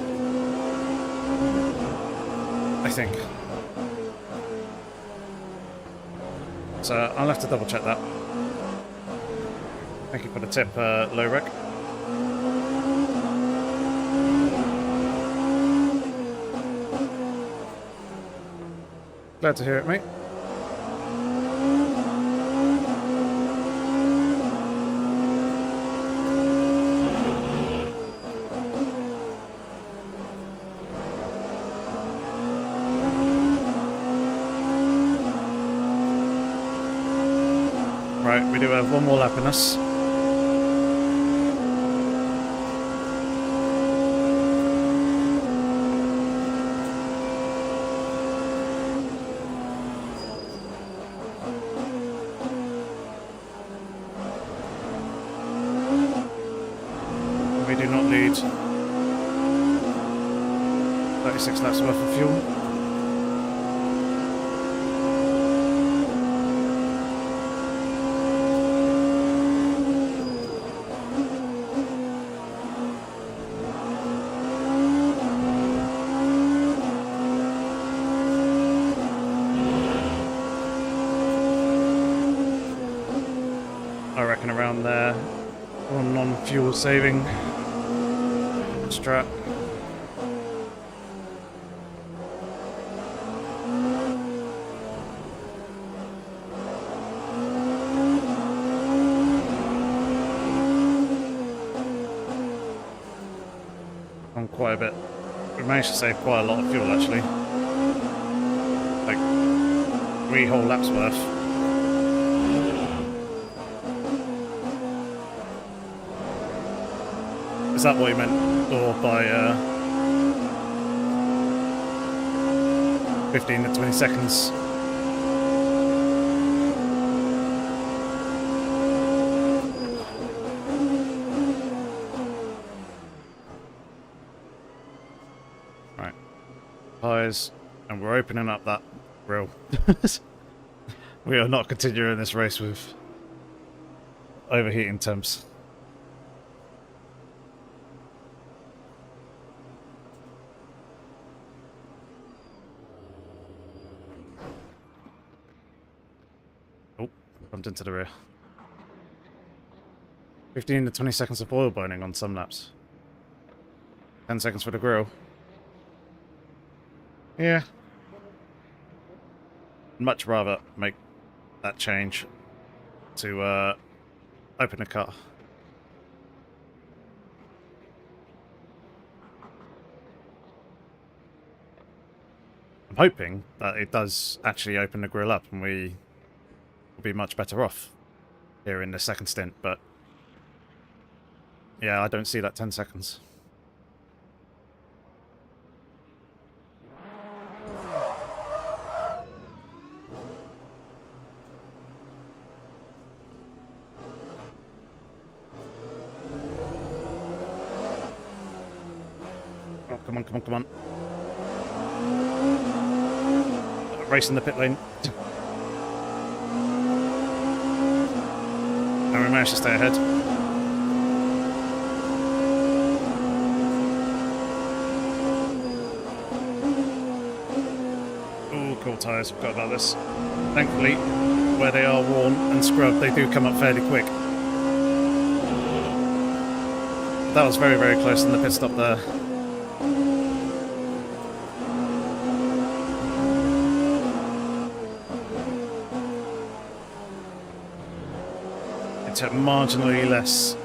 I think. So I'll have to double check that. Thank you for the tip, Low Rec. Glad to hear it, mate. Right, we do have one more lap in us. We do not need 36 laps worth of fuel. I reckon around there, on non-fuel saving strat. On quite a bit. We managed to save quite a lot of fuel actually. Like 3 whole laps worth. Is that what you meant? Or by 15 to 20 seconds? Right. Tyres, and we're opening up that grill. We are not continuing this race with overheating temps. Bumped into the rear. 15 to 20 seconds of oil burning on some laps. 10 seconds for the grill. Yeah. Much rather make that change to open the car. I'm hoping that it does actually open the grill up and we will be much better off here in the second stint, but yeah, I don't see that 10 seconds. Oh, come on, come on, come on. Racing the pit lane. And we managed to stay ahead. Oh, cool tyres, forgot about this. Thankfully, where they are worn and scrubbed, they do come up fairly quick. That was very, very close in the pit stop there. It took marginally less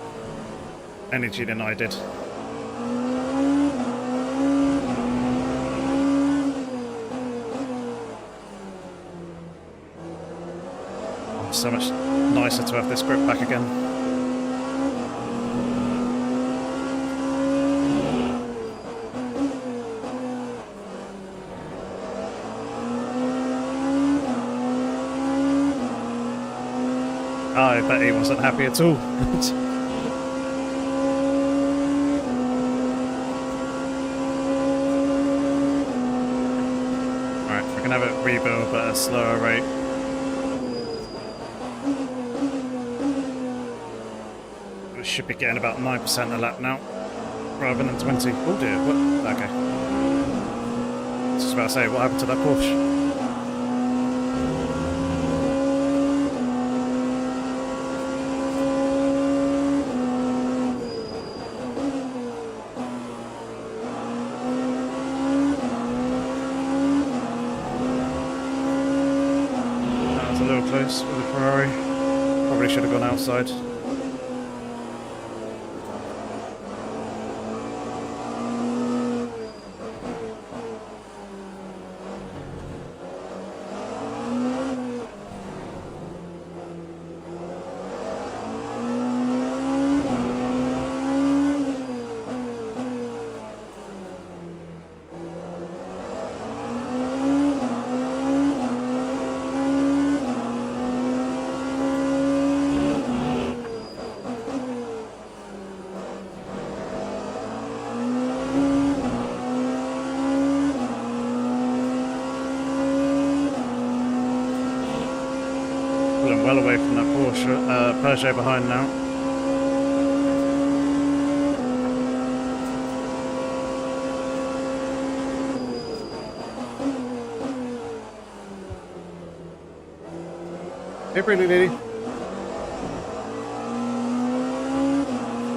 energy than I did. So much nicer to have this grip back again. I bet he wasn't happy at all. Alright, we can have it rebuild but at a slower rate. We should be getting about 9% a lap now, rather than 20. Oh dear, what? Okay. I was just about to say, what happened to that Porsche? Close with the Ferrari. Probably should have gone outside. Well away from that Porsche, Peugeot behind now. Hey, pretty lady.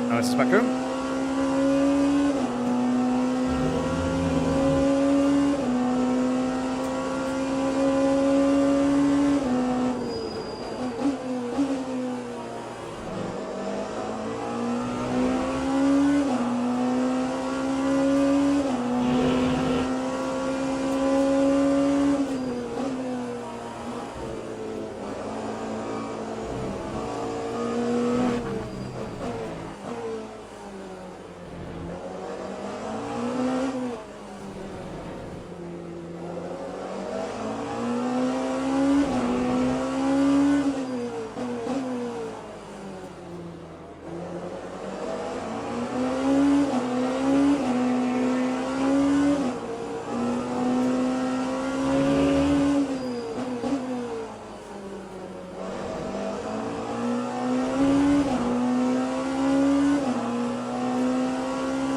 This is back home.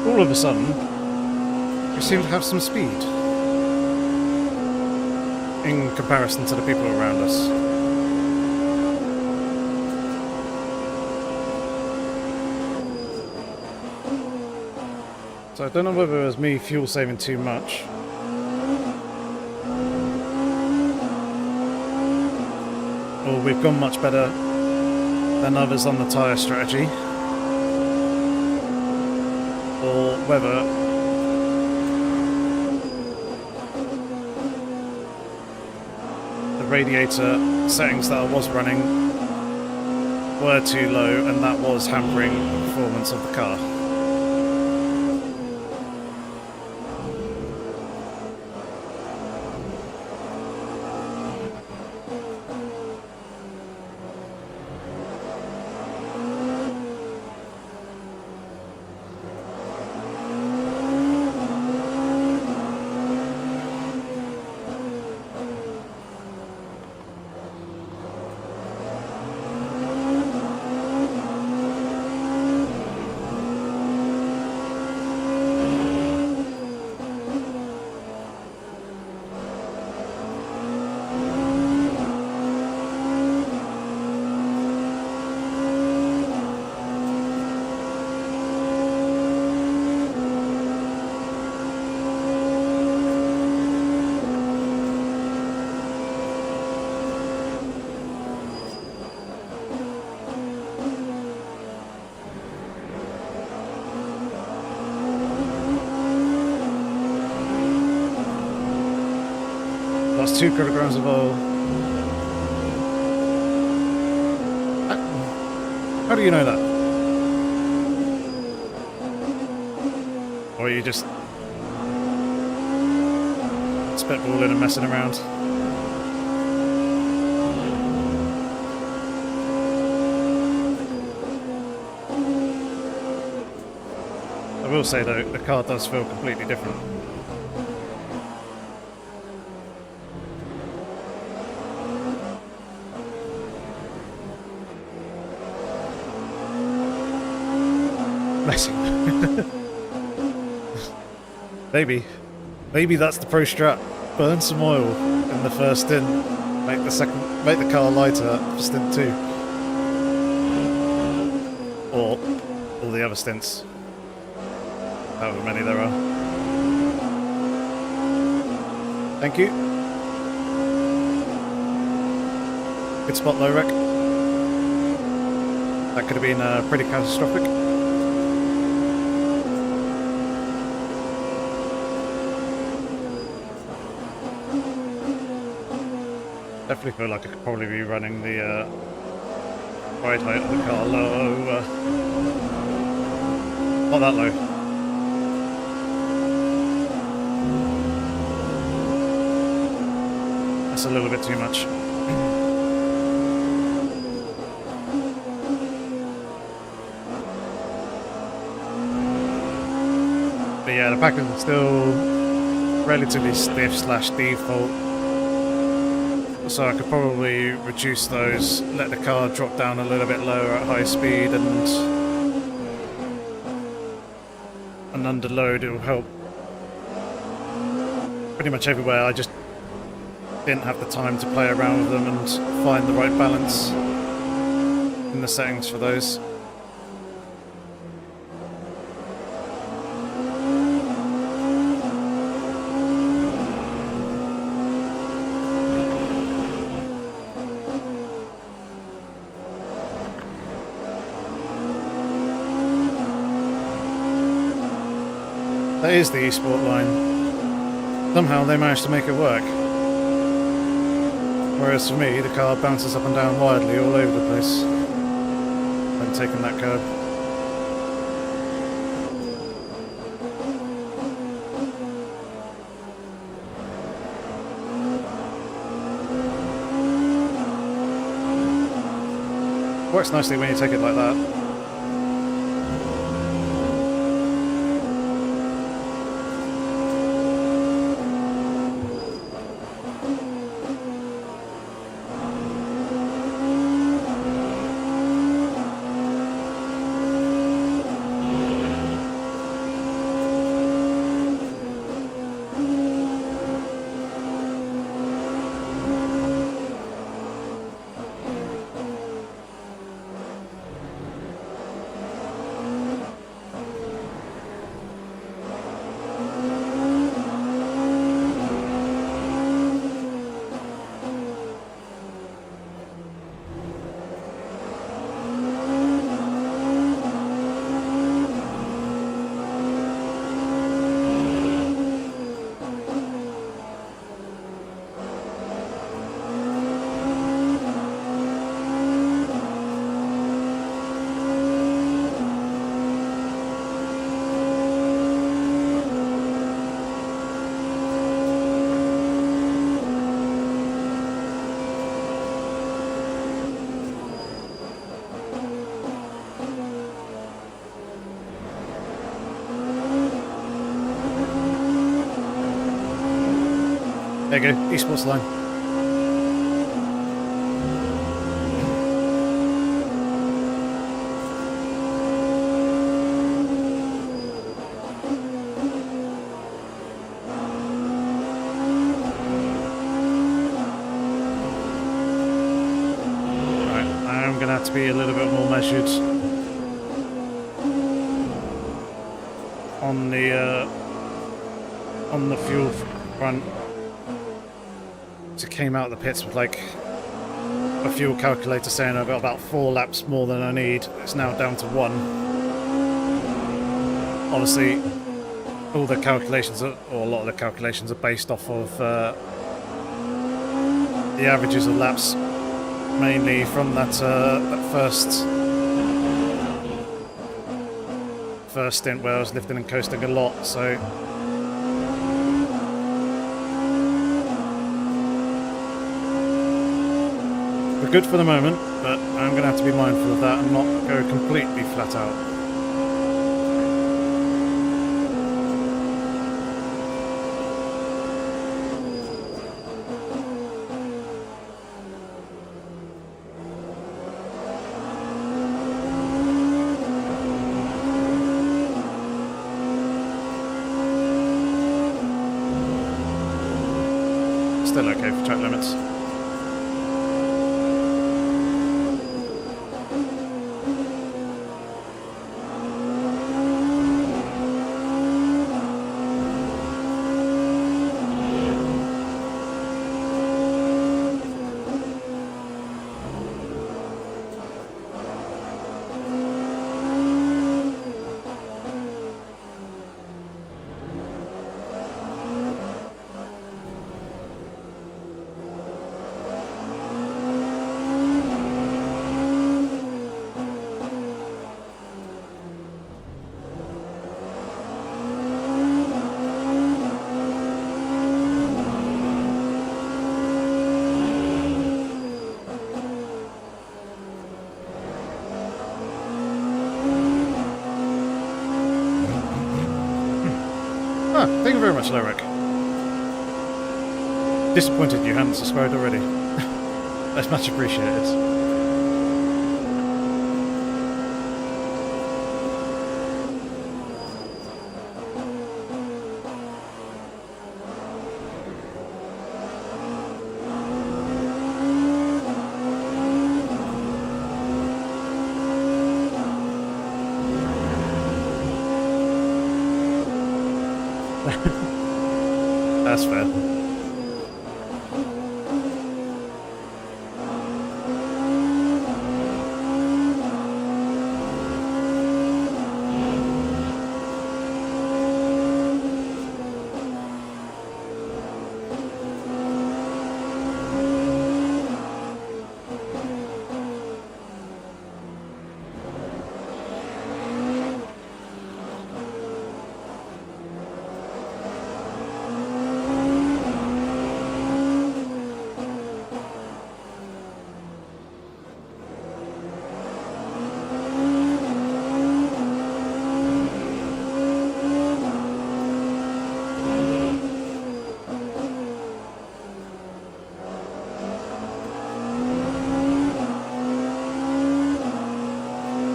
All of a sudden, we seem to have some speed in comparison to the people around us. So I don't know whether it was me fuel saving too much, or we've gone much better than others on the tyre strategy, or whether the radiator settings that I was running were too low and that was hampering the performance of the car. Lost 2 kilograms of oil. How do you know that? Or are you just spitballing and messing around? I will say though, the car does feel completely different. Maybe that's the pro strat. Burn some oil in the first stint. Make the car lighter for stint 2. Or all the other stints. However many there are. Thank you. Good spot, low wreck. That could have been pretty catastrophic. Definitely feel like I could probably be running the ride height of the car low. Not that low. That's a little bit too much. But yeah, the package is still relatively stiff / default. So I could probably reduce those, let the car drop down a little bit lower at high speed, and under load it will help pretty much everywhere. I just didn't have the time to play around with them and find the right balance in the settings for those. That is the eSport line. Somehow they managed to make it work. Whereas for me, the car bounces up and down wildly all over the place when taking that curb. Works nicely when you take it like that. There you go, esports line. Right, I'm gonna have to be a little bit more measured on the fuel front. So came out of the pits with like a fuel calculator saying I've got about 4 laps more than I need. It's now down to 1. Obviously, all the calculations, or a lot of the calculations, are based off of the averages of laps, mainly from that first stint where I was lifting and coasting a lot. So. We're good for the moment, but I'm going to have to be mindful of that and not go completely flat out. Still okay for track limits. Thank you very much, Loric. Disappointed you hadn't subscribed already. That's much appreciated. That's fair.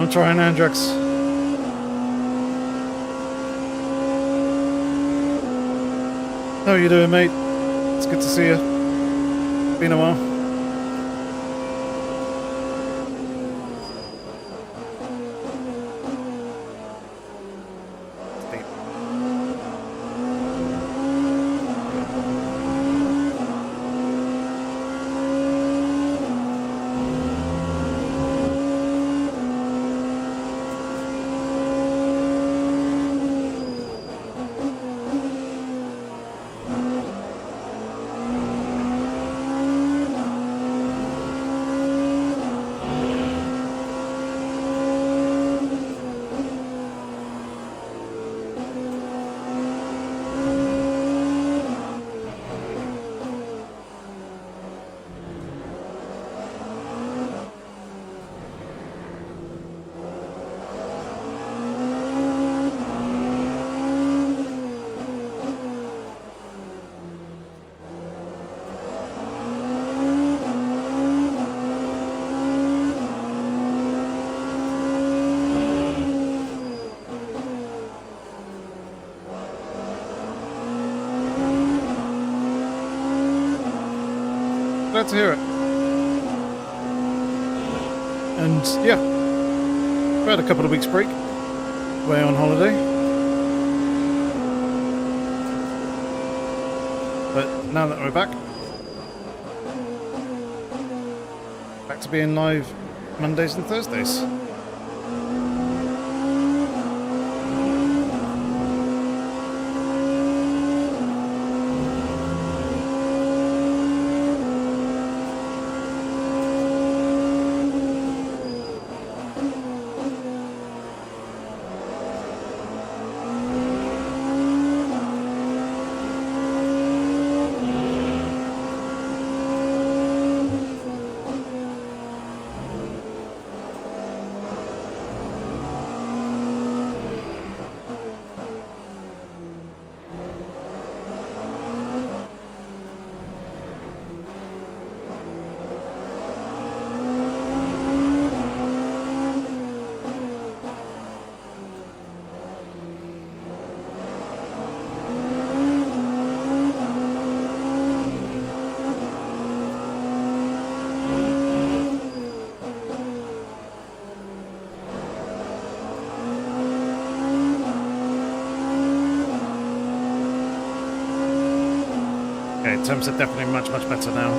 I'm trying, Andrex. How are you doing, mate? It's good to see you. Been a while. Glad to hear it. And yeah, we had a couple of weeks break. Away on holiday. But now that we're back to being live Mondays and Thursdays. Okay, Temps are definitely much better now.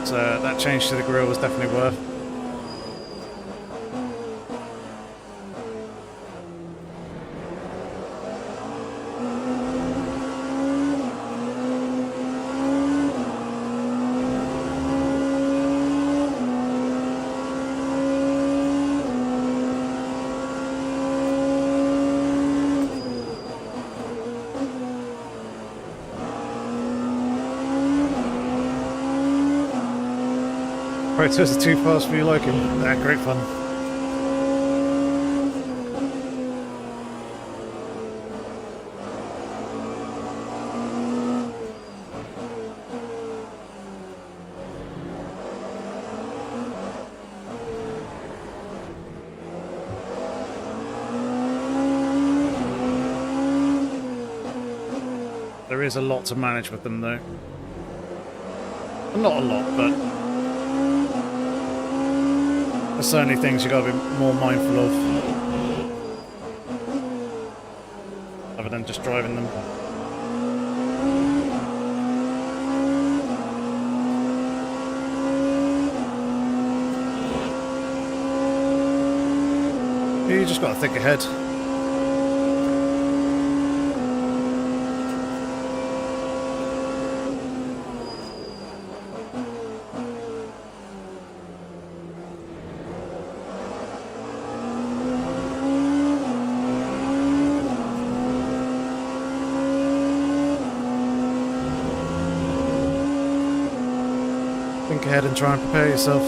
So that change to the grille was definitely worth. Protos are too fast for you liking. They're great fun. There is a lot to manage with them though. Well, not a lot, but there's certainly things you've got to be more mindful of, other than just driving them. You just got to think ahead. Think ahead and try and prepare yourself.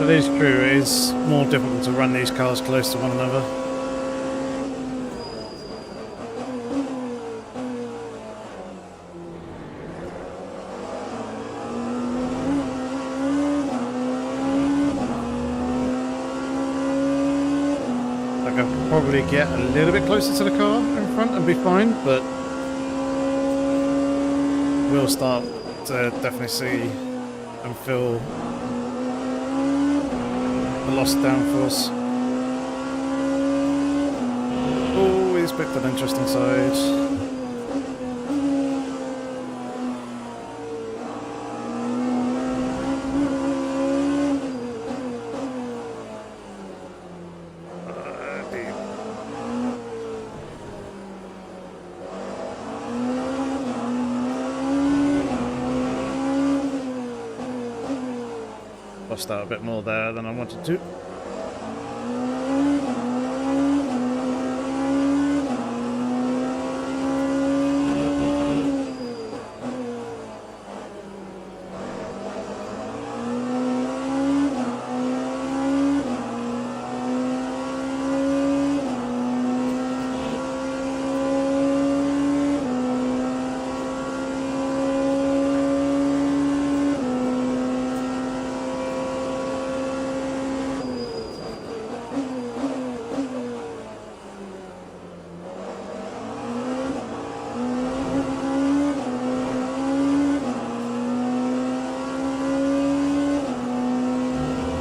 It is true, it is more difficult to run these cars close to one another. Like I could probably get a little bit closer to the car in front and be fine, but we'll start to definitely see and feel the lost downforce. Oh. checked an interesting side. Lost out a bit more there than I wanted to.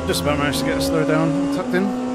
Just about managed to get a slow down tucked in.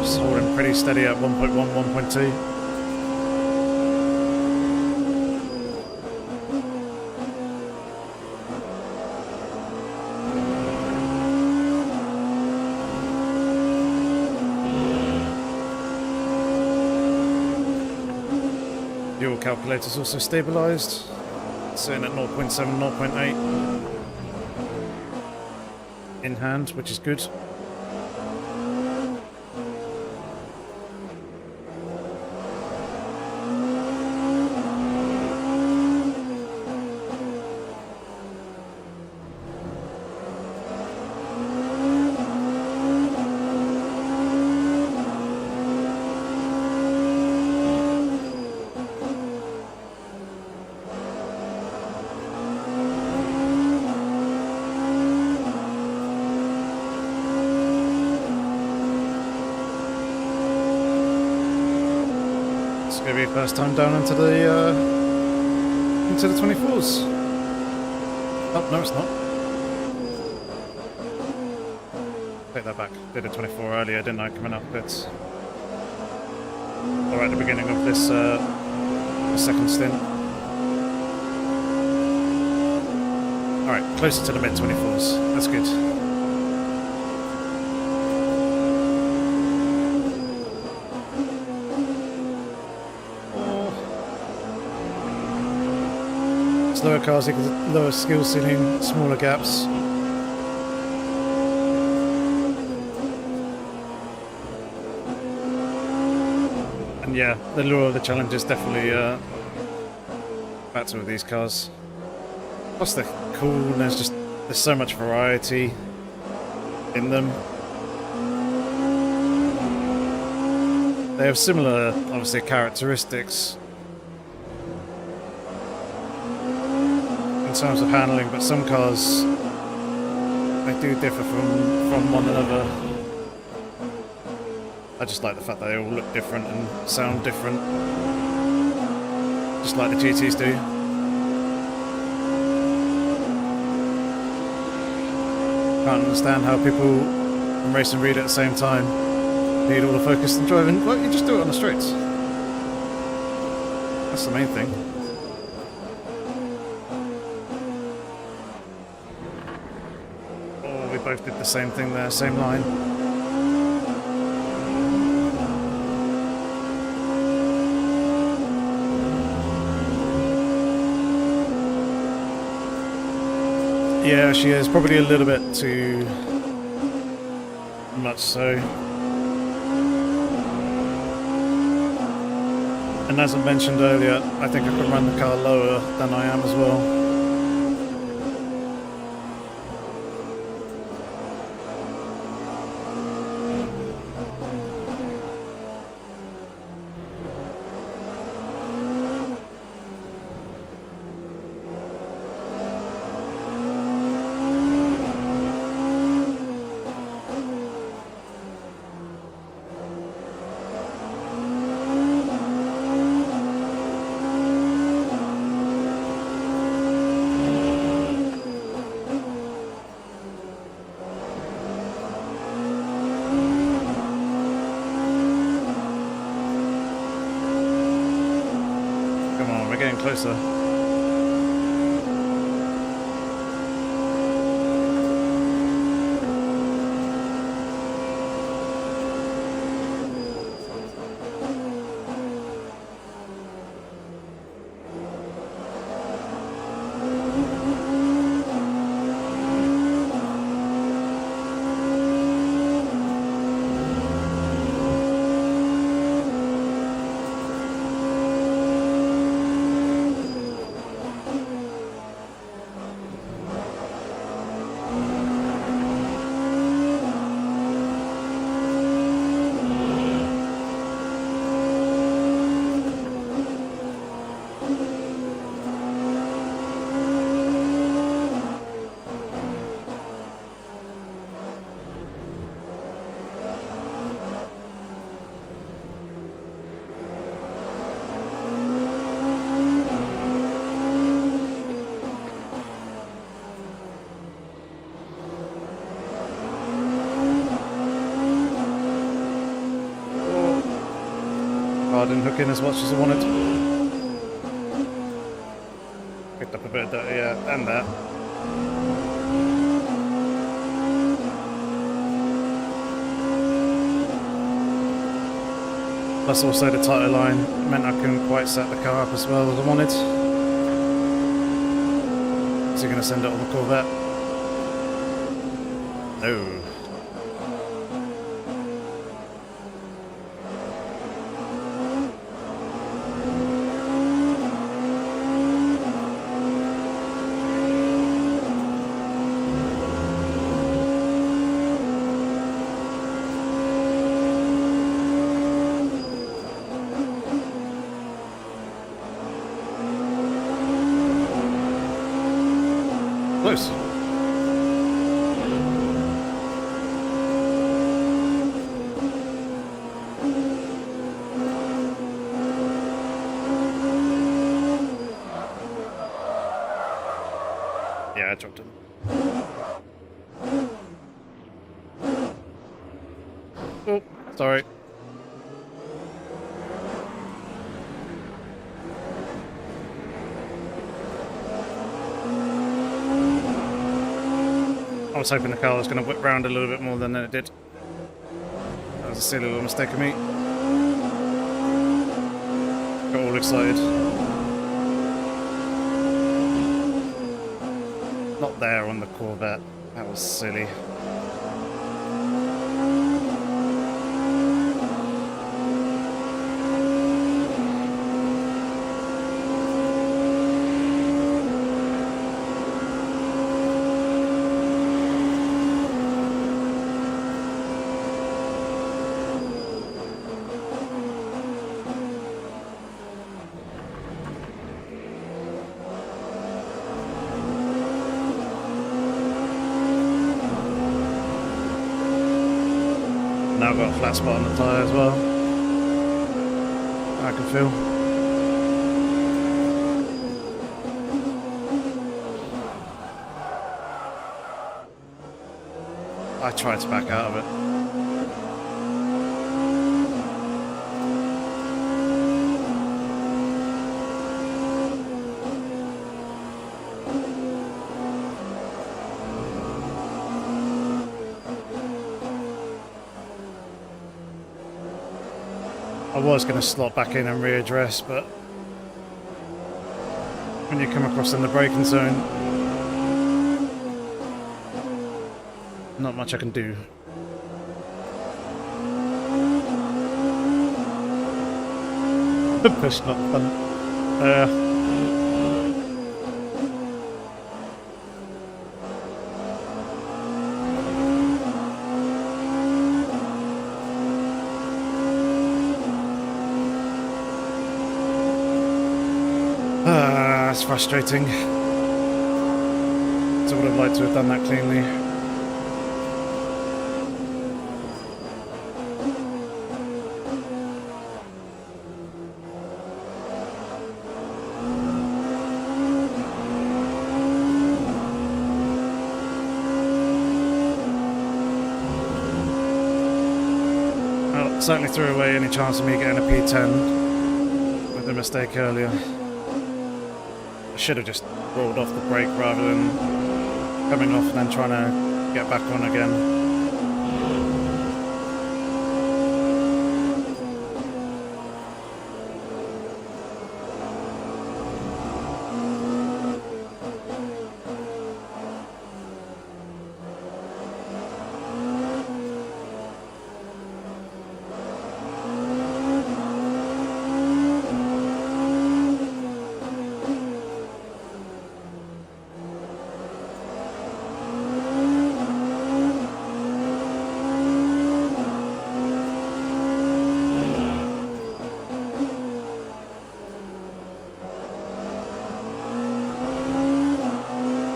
Holding pretty steady at 1.1, 1.2. Fuel calculator's also stabilised, sitting at 0.7, 0.8 in hand, which is good. Maybe first time down into the 24s. Oh no, it's not. Take that back. Did a 24 earlier, didn't I? Coming up bits. Or at the beginning of this the second stint. All right, closer to the mid 24s. That's good. Slower cars equals lower skill ceiling, smaller gaps. And yeah, the lure of the challenge is definitely better with these cars. Plus they're cool and there's so much variety in them. They have similar, obviously, characteristics in terms of handling, but some cars, they do differ from one another. I just like the fact that they all look different and sound different, just like the GTs do. Can't understand how people can race and read at the same time. Need all the focus and driving. Well, you just do it on the straights. That's the main thing. Oh, we both did the same thing there, same line. Yeah, she is probably a little bit too much so. And as I mentioned earlier, I think I can run the car lower than I am as well. We're getting closer. Didn't hook in as much as I wanted. Picked up a bit of that, yeah, and that. Plus also the tighter line meant I couldn't quite set the car up as well as I wanted. Is he going to send it on the Corvette? No. Close. Yeah, I dropped him. Oh, sorry. I was hoping the car was going to whip round a little bit more than it did. That was a silly little mistake of me. Got all excited. Not there on the Corvette. That was silly. Now I've got a flat spot on the tyre as well. I can feel. I tried to back out of it. I was going to slot back in and readdress, but when you come across in the braking zone, not much I can do. Push not fun. That's frustrating. So I would have liked to have done that cleanly. Well, certainly threw away any chance of me getting a P10 with a mistake earlier. I should have just rolled off the brake rather than coming off and then trying to get back on again.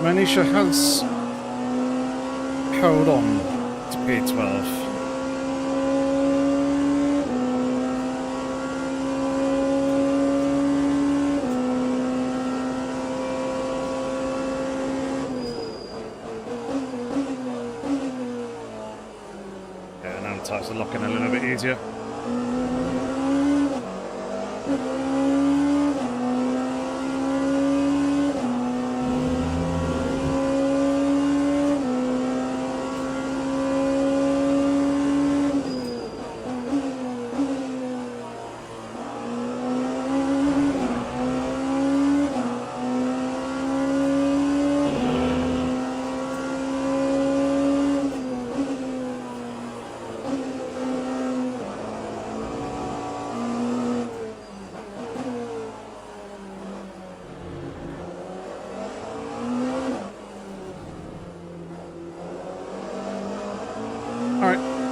Manisha has held on to P12. Yeah, now the tyres are locking a little bit easier.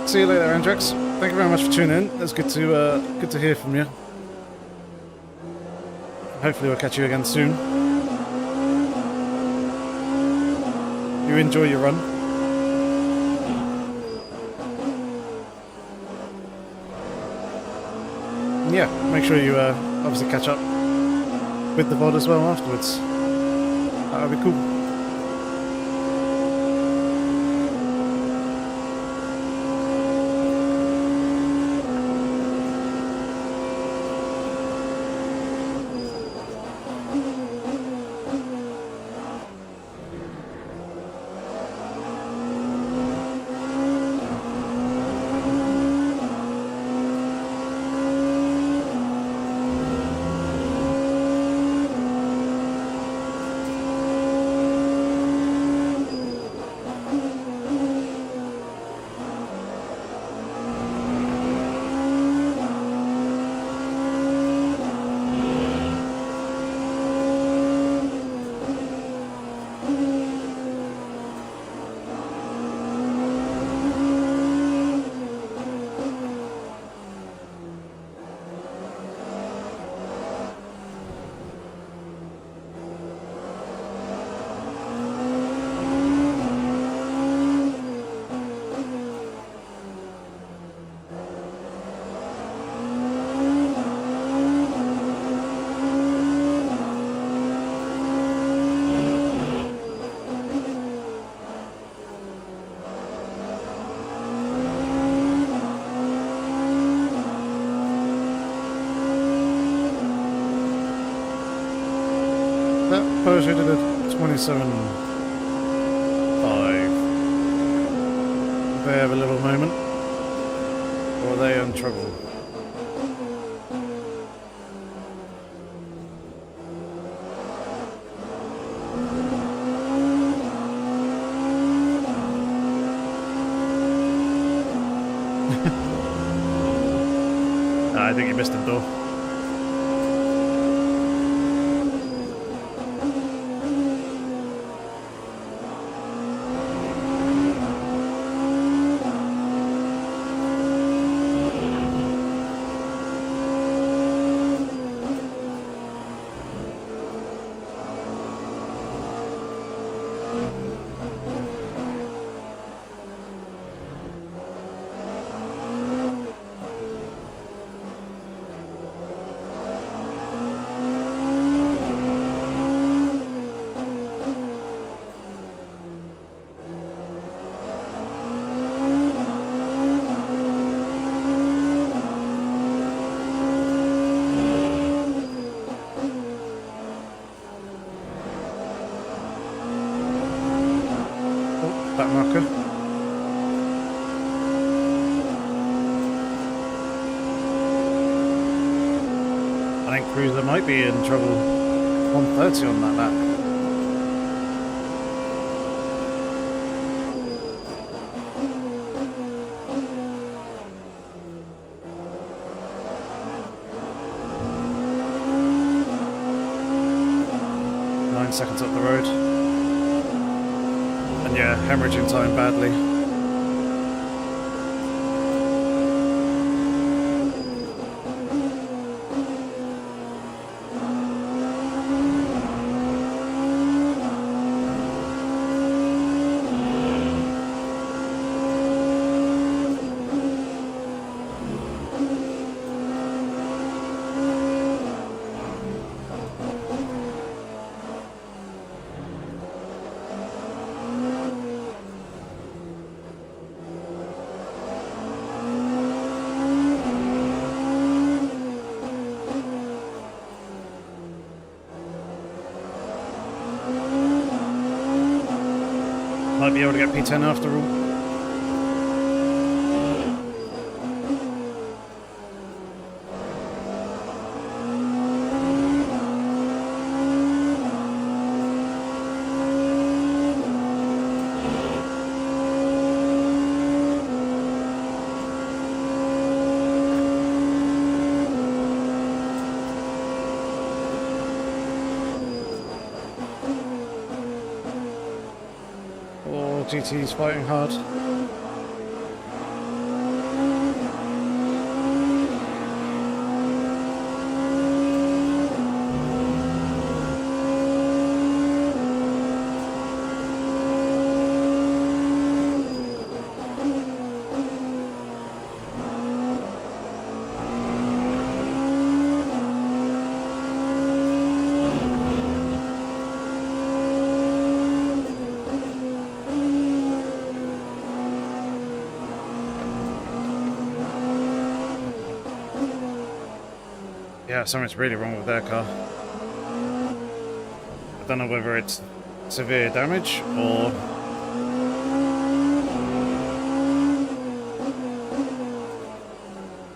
See you later, Andrex. Thank you very much for tuning in. It's good to hear from you. Hopefully we'll catch you again soon. You enjoy your run. And yeah, make sure you obviously catch up with the VOD as well afterwards. That would be cool. negotiated a 27.5. They have a little moment, or are they in trouble? I think you missed him, though. Back marker. I think Cruiser might be in trouble. 130 on that lap. Seconds up the road. And yeah, hemorrhaging time badly. Might be able to get P10 after all. GT's fighting hard. Yeah, something's really wrong with their car. I don't know whether it's severe damage or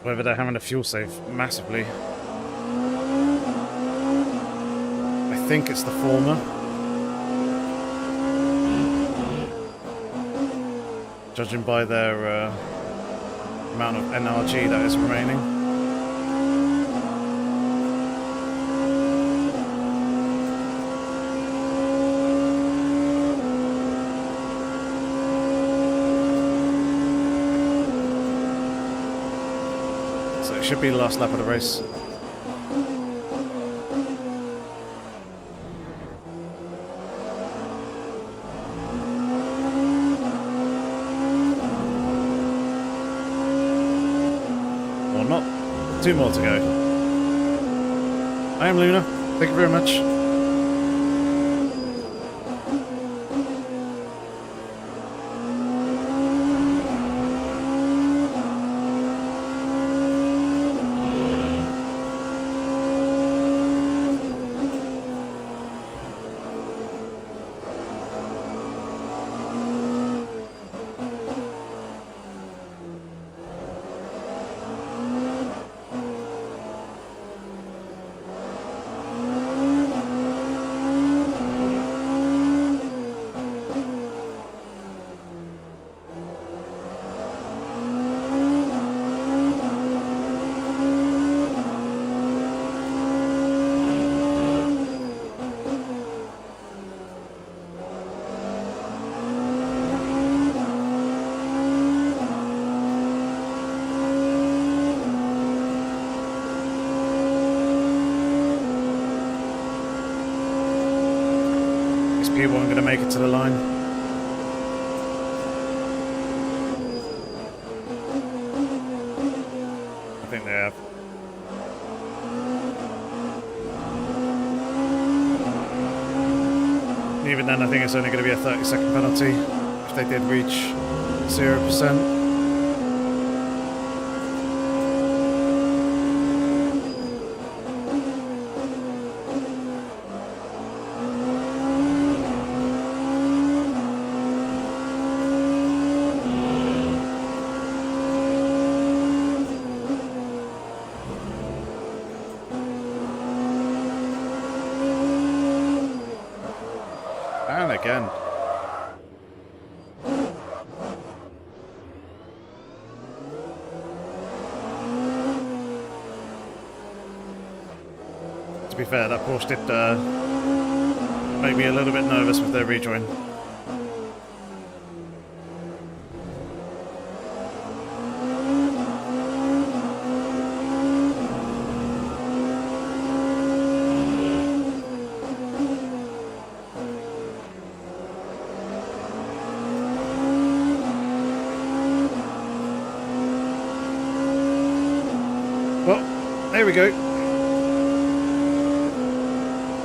whether they're having to fuel save massively. I think it's the former. Judging by their amount of NRG that is remaining. Should be the last lap of the race. Or not. 2 more to go. I am Luna. Thank you very much. weren't going to make it to the line. I think they have. Even then, I think it's only going to be a 30-second penalty if they did reach 0%. And again. To be fair, that Porsche did make me a little bit nervous with their rejoin. There we go.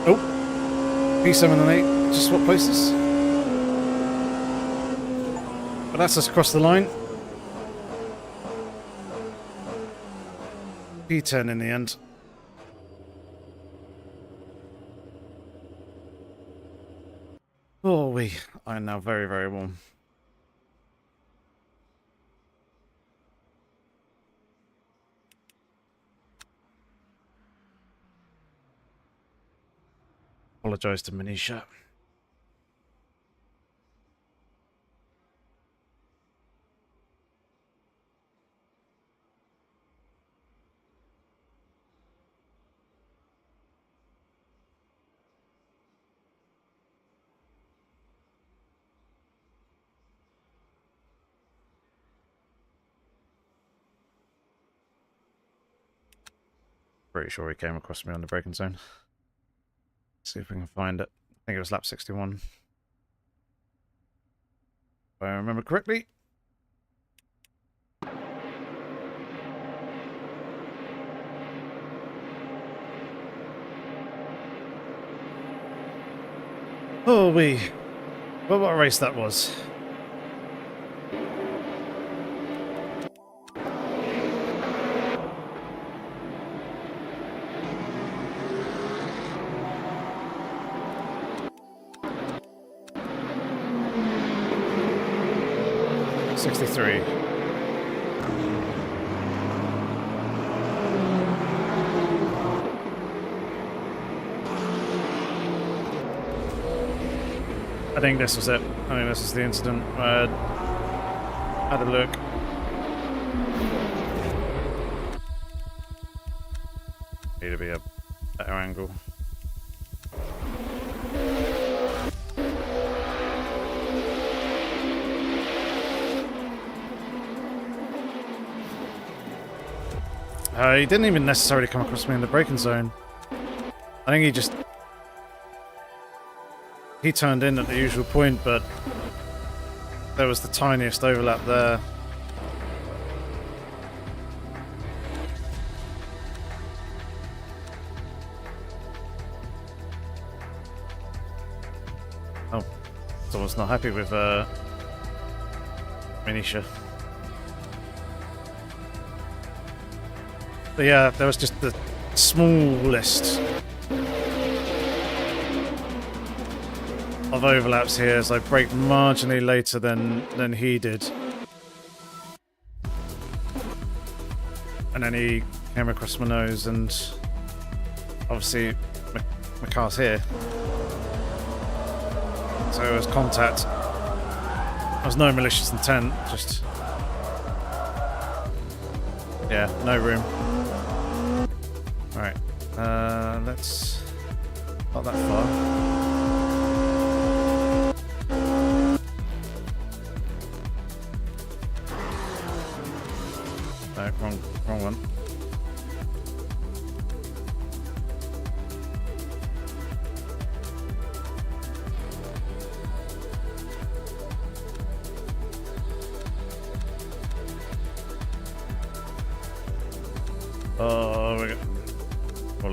Oh, P7 and 8 just swap places. But that's us across the line. P10 in the end. Oh, we are now very, very warm. Apologise to Manisha. Pretty sure he came across me on the braking zone. See if we can find it. I think it was lap 61. If I remember correctly. Oh, well, what a race that was. '63. I think this was it. I think this is the incident where I had a look. Need to be a better angle. He didn't even necessarily come across me in the braking zone. I think he turned in at the usual point, but there was the tiniest overlap there. Oh, someone's not happy with Manisha. But yeah, there was just the smallest of overlaps here as I brake marginally later than he did. And then he came across my nose, and obviously my car's here. So it was contact. There was no malicious intent, just... yeah, no room. Right, let's... not that far. No, wrong one.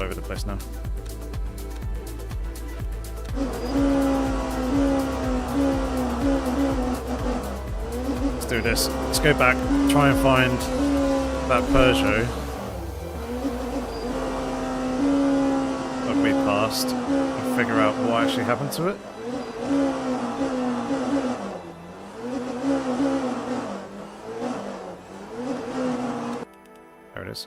over the place now. Let's do this. Let's go back, try and find that Peugeot that we passed and figure out what actually happened to it. There it is.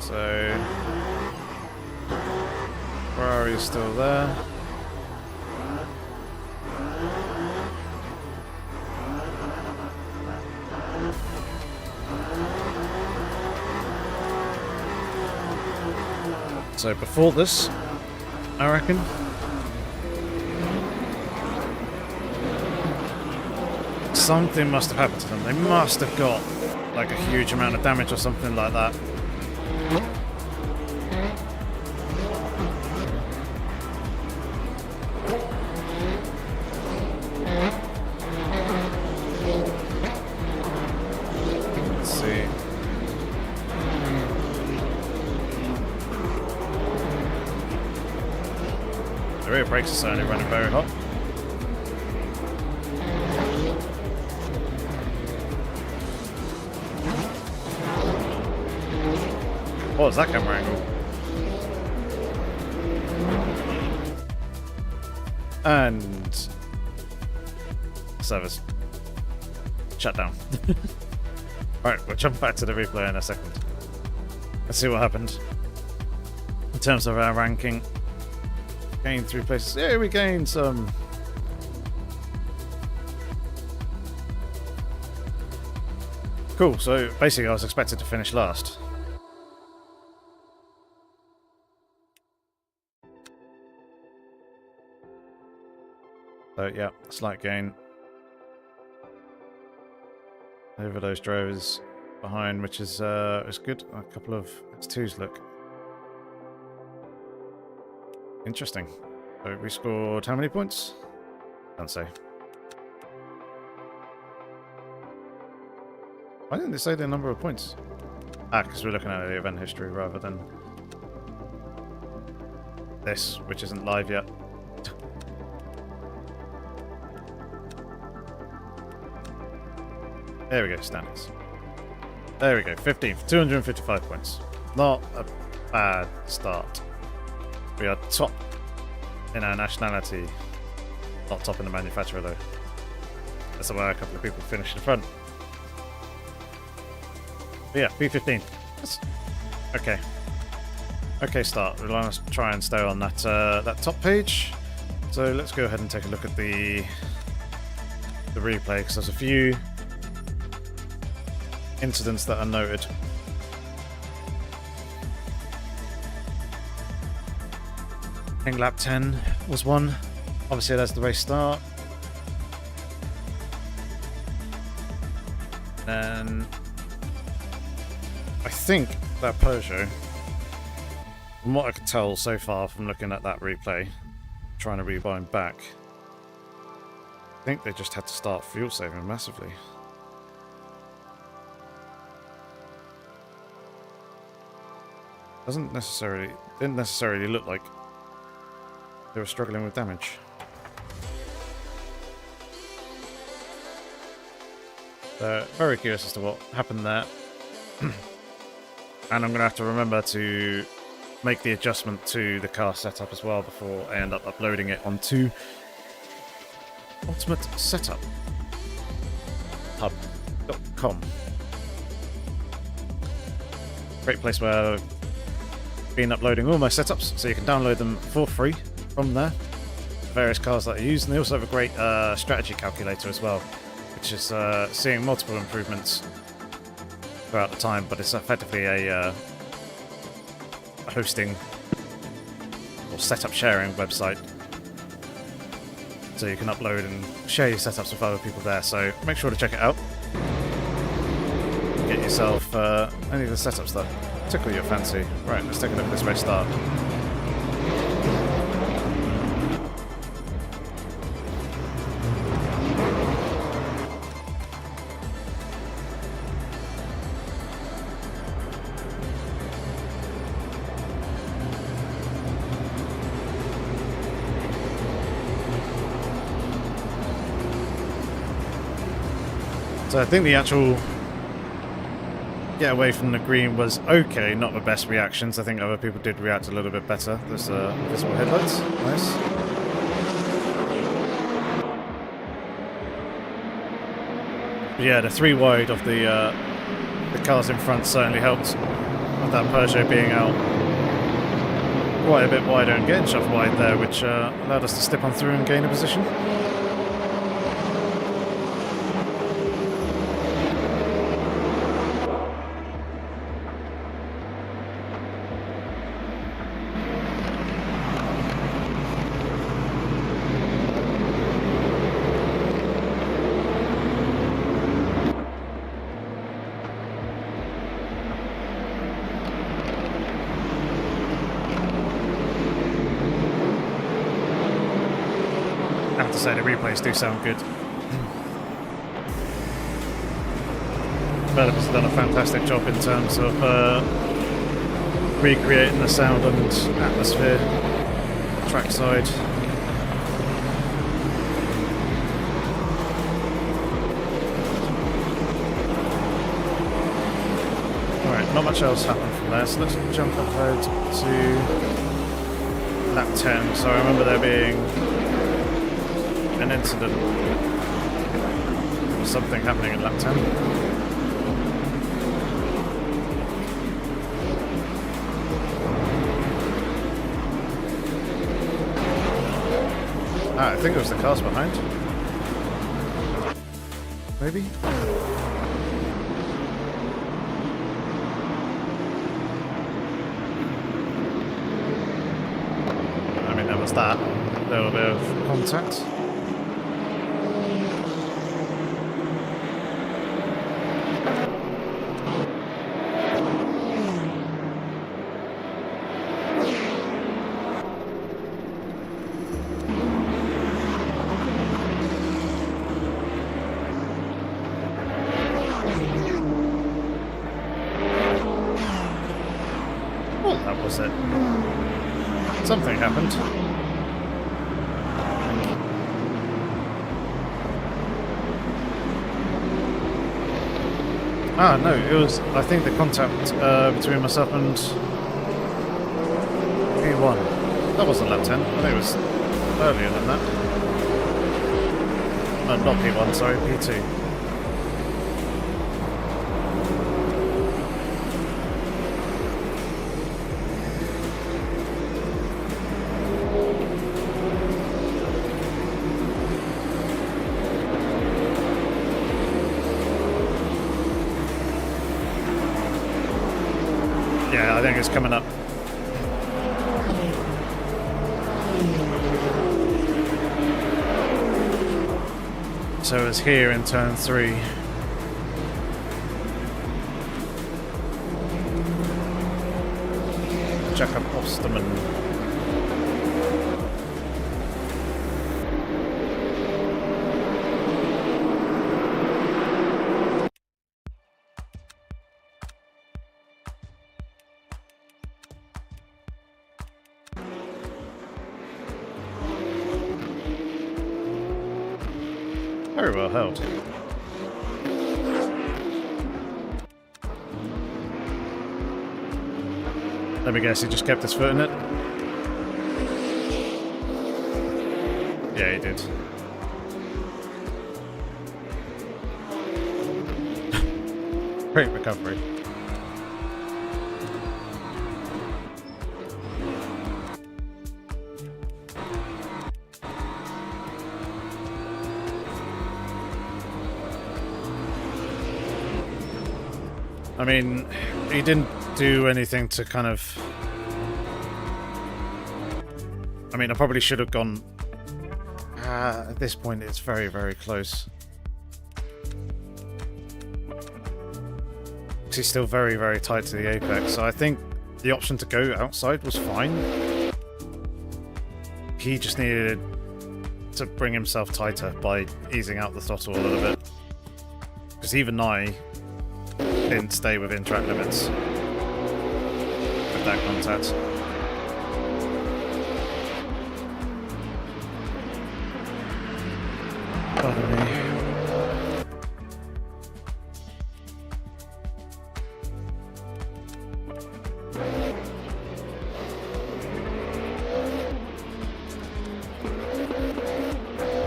So, Ferrari is still there. So before this, I reckon, something must have happened to them. They must have got like a huge amount of damage or something like that. Let's see. The rear brakes are certainly running very hot. What was that camera angle? And service shut down. Alright, we'll jump back to the replay in a second. Let's see what happened. In terms of our ranking, gained 3 places. Yeah, we gained some. Cool, so basically I was expected to finish last. So yeah, slight gain over those drivers behind, which is good. A couple of S2s look interesting. So we scored how many points? Can't say. Why didn't they say the number of points? Ah, because we're looking at the event history rather than this, which isn't live yet. There we go, standings. There we go, 15th, 255 points. Not a bad start. We are top in our nationality. Not top in the manufacturer though. That's why a couple of people finished in front. But yeah, P15. That's okay. Okay start. We'll try and stay on that that top page. So let's go ahead and take a look at the replay, because there's a few incidents that are noted. I think lap 10 was one. Obviously that's the race start. And I think that Peugeot, from what I could tell so far from looking at that replay, trying to rewind back, I think they just had to start fuel saving massively. Didn't necessarily look like they were struggling with damage. So, very curious as to what happened there. And I'm going to have to remember to make the adjustment to the car setup as well before I end up uploading it onto Ultimate Setup Hub.com. Great place where I've been uploading all my setups, so you can download them for free from there. Various cars that I use, and they also have a great strategy calculator as well, which is seeing multiple improvements throughout the time, but it's effectively a hosting or setup sharing website, so you can upload and share your setups with other people there, so make sure to check it out. yourself any of the setup stuff tickle your fancy. Right, let's take a look at this race start. So I think the actual get away from the green was okay, not the best reactions. I think other people did react a little bit better. There's visible headlights, nice. But yeah, the 3 wide of the cars in front certainly helped with that Peugeot being out quite a bit wider and getting shoved wide there, which allowed us to step on through and gain a position. I have to say the replays do sound good. Developers have done a fantastic job in terms of recreating the sound and atmosphere, trackside. Alright, not much else happened from there, so let's jump ahead to lap 10. So I remember there being an incident, something happening in lap 10. I think it was the cars behind. Maybe? I mean, there was that little bit of contact. That was it. Something happened. Ah, no, it was, I think, the contact between myself and P1. That wasn't lap 10. I think it was earlier than that. Not P1, sorry, P2. Yeah, I think it's coming up. So it's here in turn 3. Jakob Osterman. Very well held. Let me guess, he just kept his foot in it? Yeah, he did. Great recovery. I mean, he didn't do anything to kind of... I mean, I probably should have gone... at this point, it's very, very close. He's still very, very tight to the apex, so I think the option to go outside was fine. He just needed to bring himself tighter by easing out the throttle a little bit. Because even I didn't stay within track limits with that contact. Pardon me.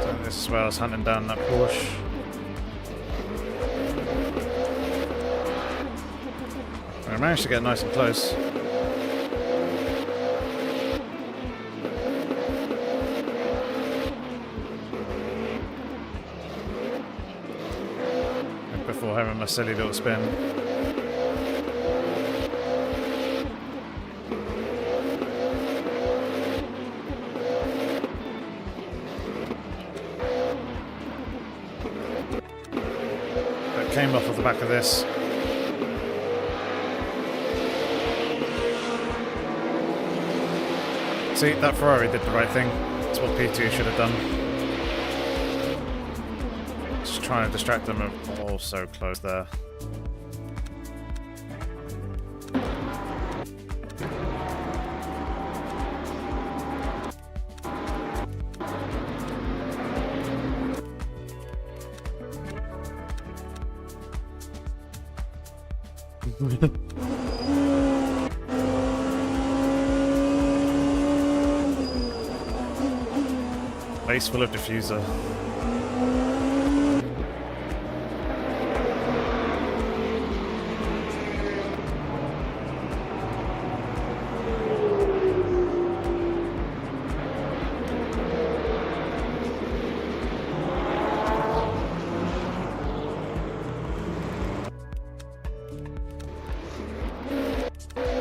So this is where I was hunting down that Porsche. I managed to get nice and close. Before having a silly little spin. That came off of the back of this. See, that Ferrari did the right thing. That's what P2 should have done. Just trying to distract them. Oh, so close there. Base full of diffuser.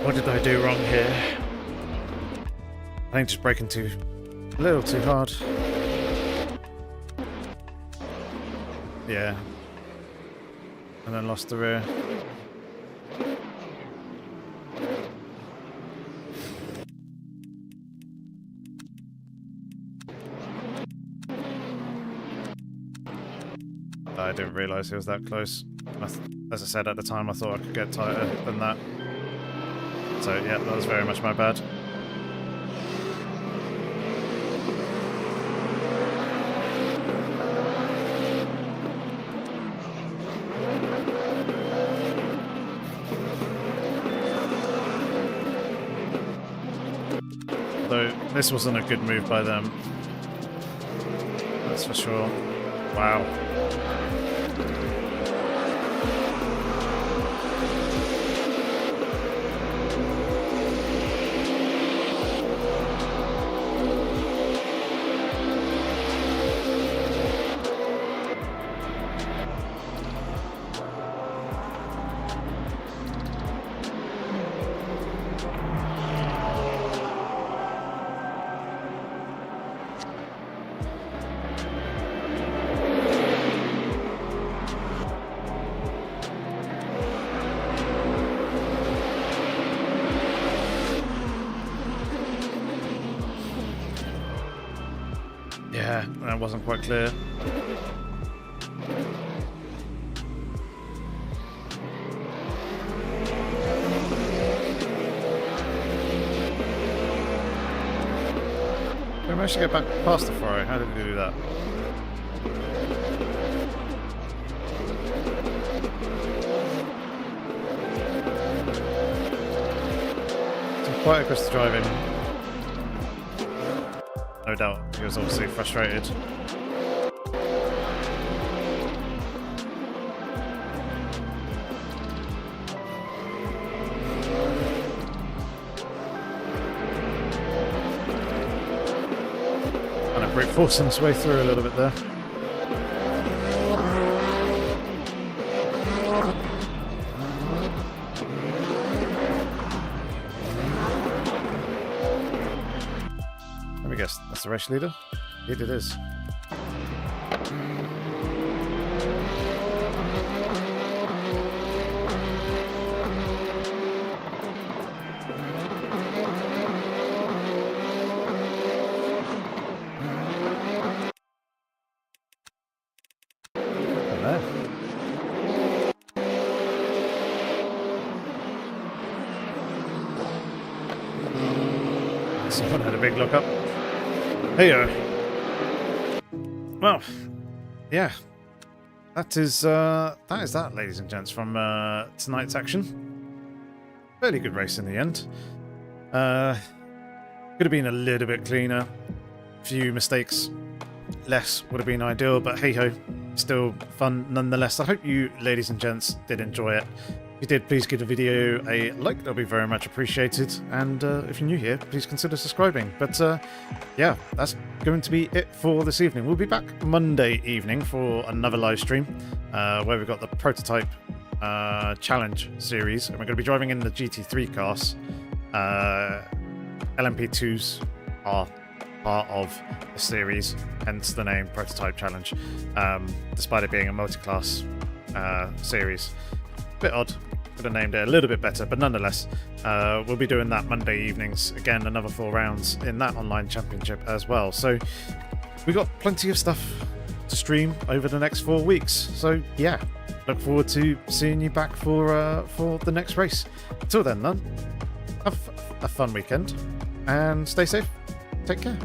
What did I do wrong here? I think just braking a little too hard. Yeah. And then lost the rear. I didn't realise it was that close. As I said at the time, I thought I could get tighter than that. So yeah, that was very much my bad. Though this wasn't a good move by them. That's for sure. Wow. Yeah, that wasn't quite clear. We managed to get back past the Ferrari. How did we do that? Some quite aggressive driving. No doubt, he was obviously frustrated. And a brute forcing his way through a little bit there. Let me guess, that's the race leader? It is. One had a big look up. Hey, well, yeah. That is that, ladies and gents, from tonight's action. Fairly good race in the end. Could have been a little bit cleaner. Few mistakes less would have been ideal, but hey ho, still fun nonetheless. I hope you, ladies and gents, did enjoy it. If you did, please give the video a like, that'll be very much appreciated. And if you're new here, please consider subscribing. But yeah, that's going to be it for this evening. We'll be back Monday evening for another live stream where we've got the prototype challenge series, and we're going to be driving in the GT3 cars. LMP2s are part of the series, hence the name Prototype Challenge, despite it being a multi-class series. Bit odd, could have named it a little bit better, but nonetheless, we'll be doing that Monday evenings. Again, another 4 rounds in that online championship as well. So we got plenty of stuff to stream over the next 4 weeks. So yeah, look forward to seeing you back for the next race. Till then, have a fun weekend and stay safe. Take care.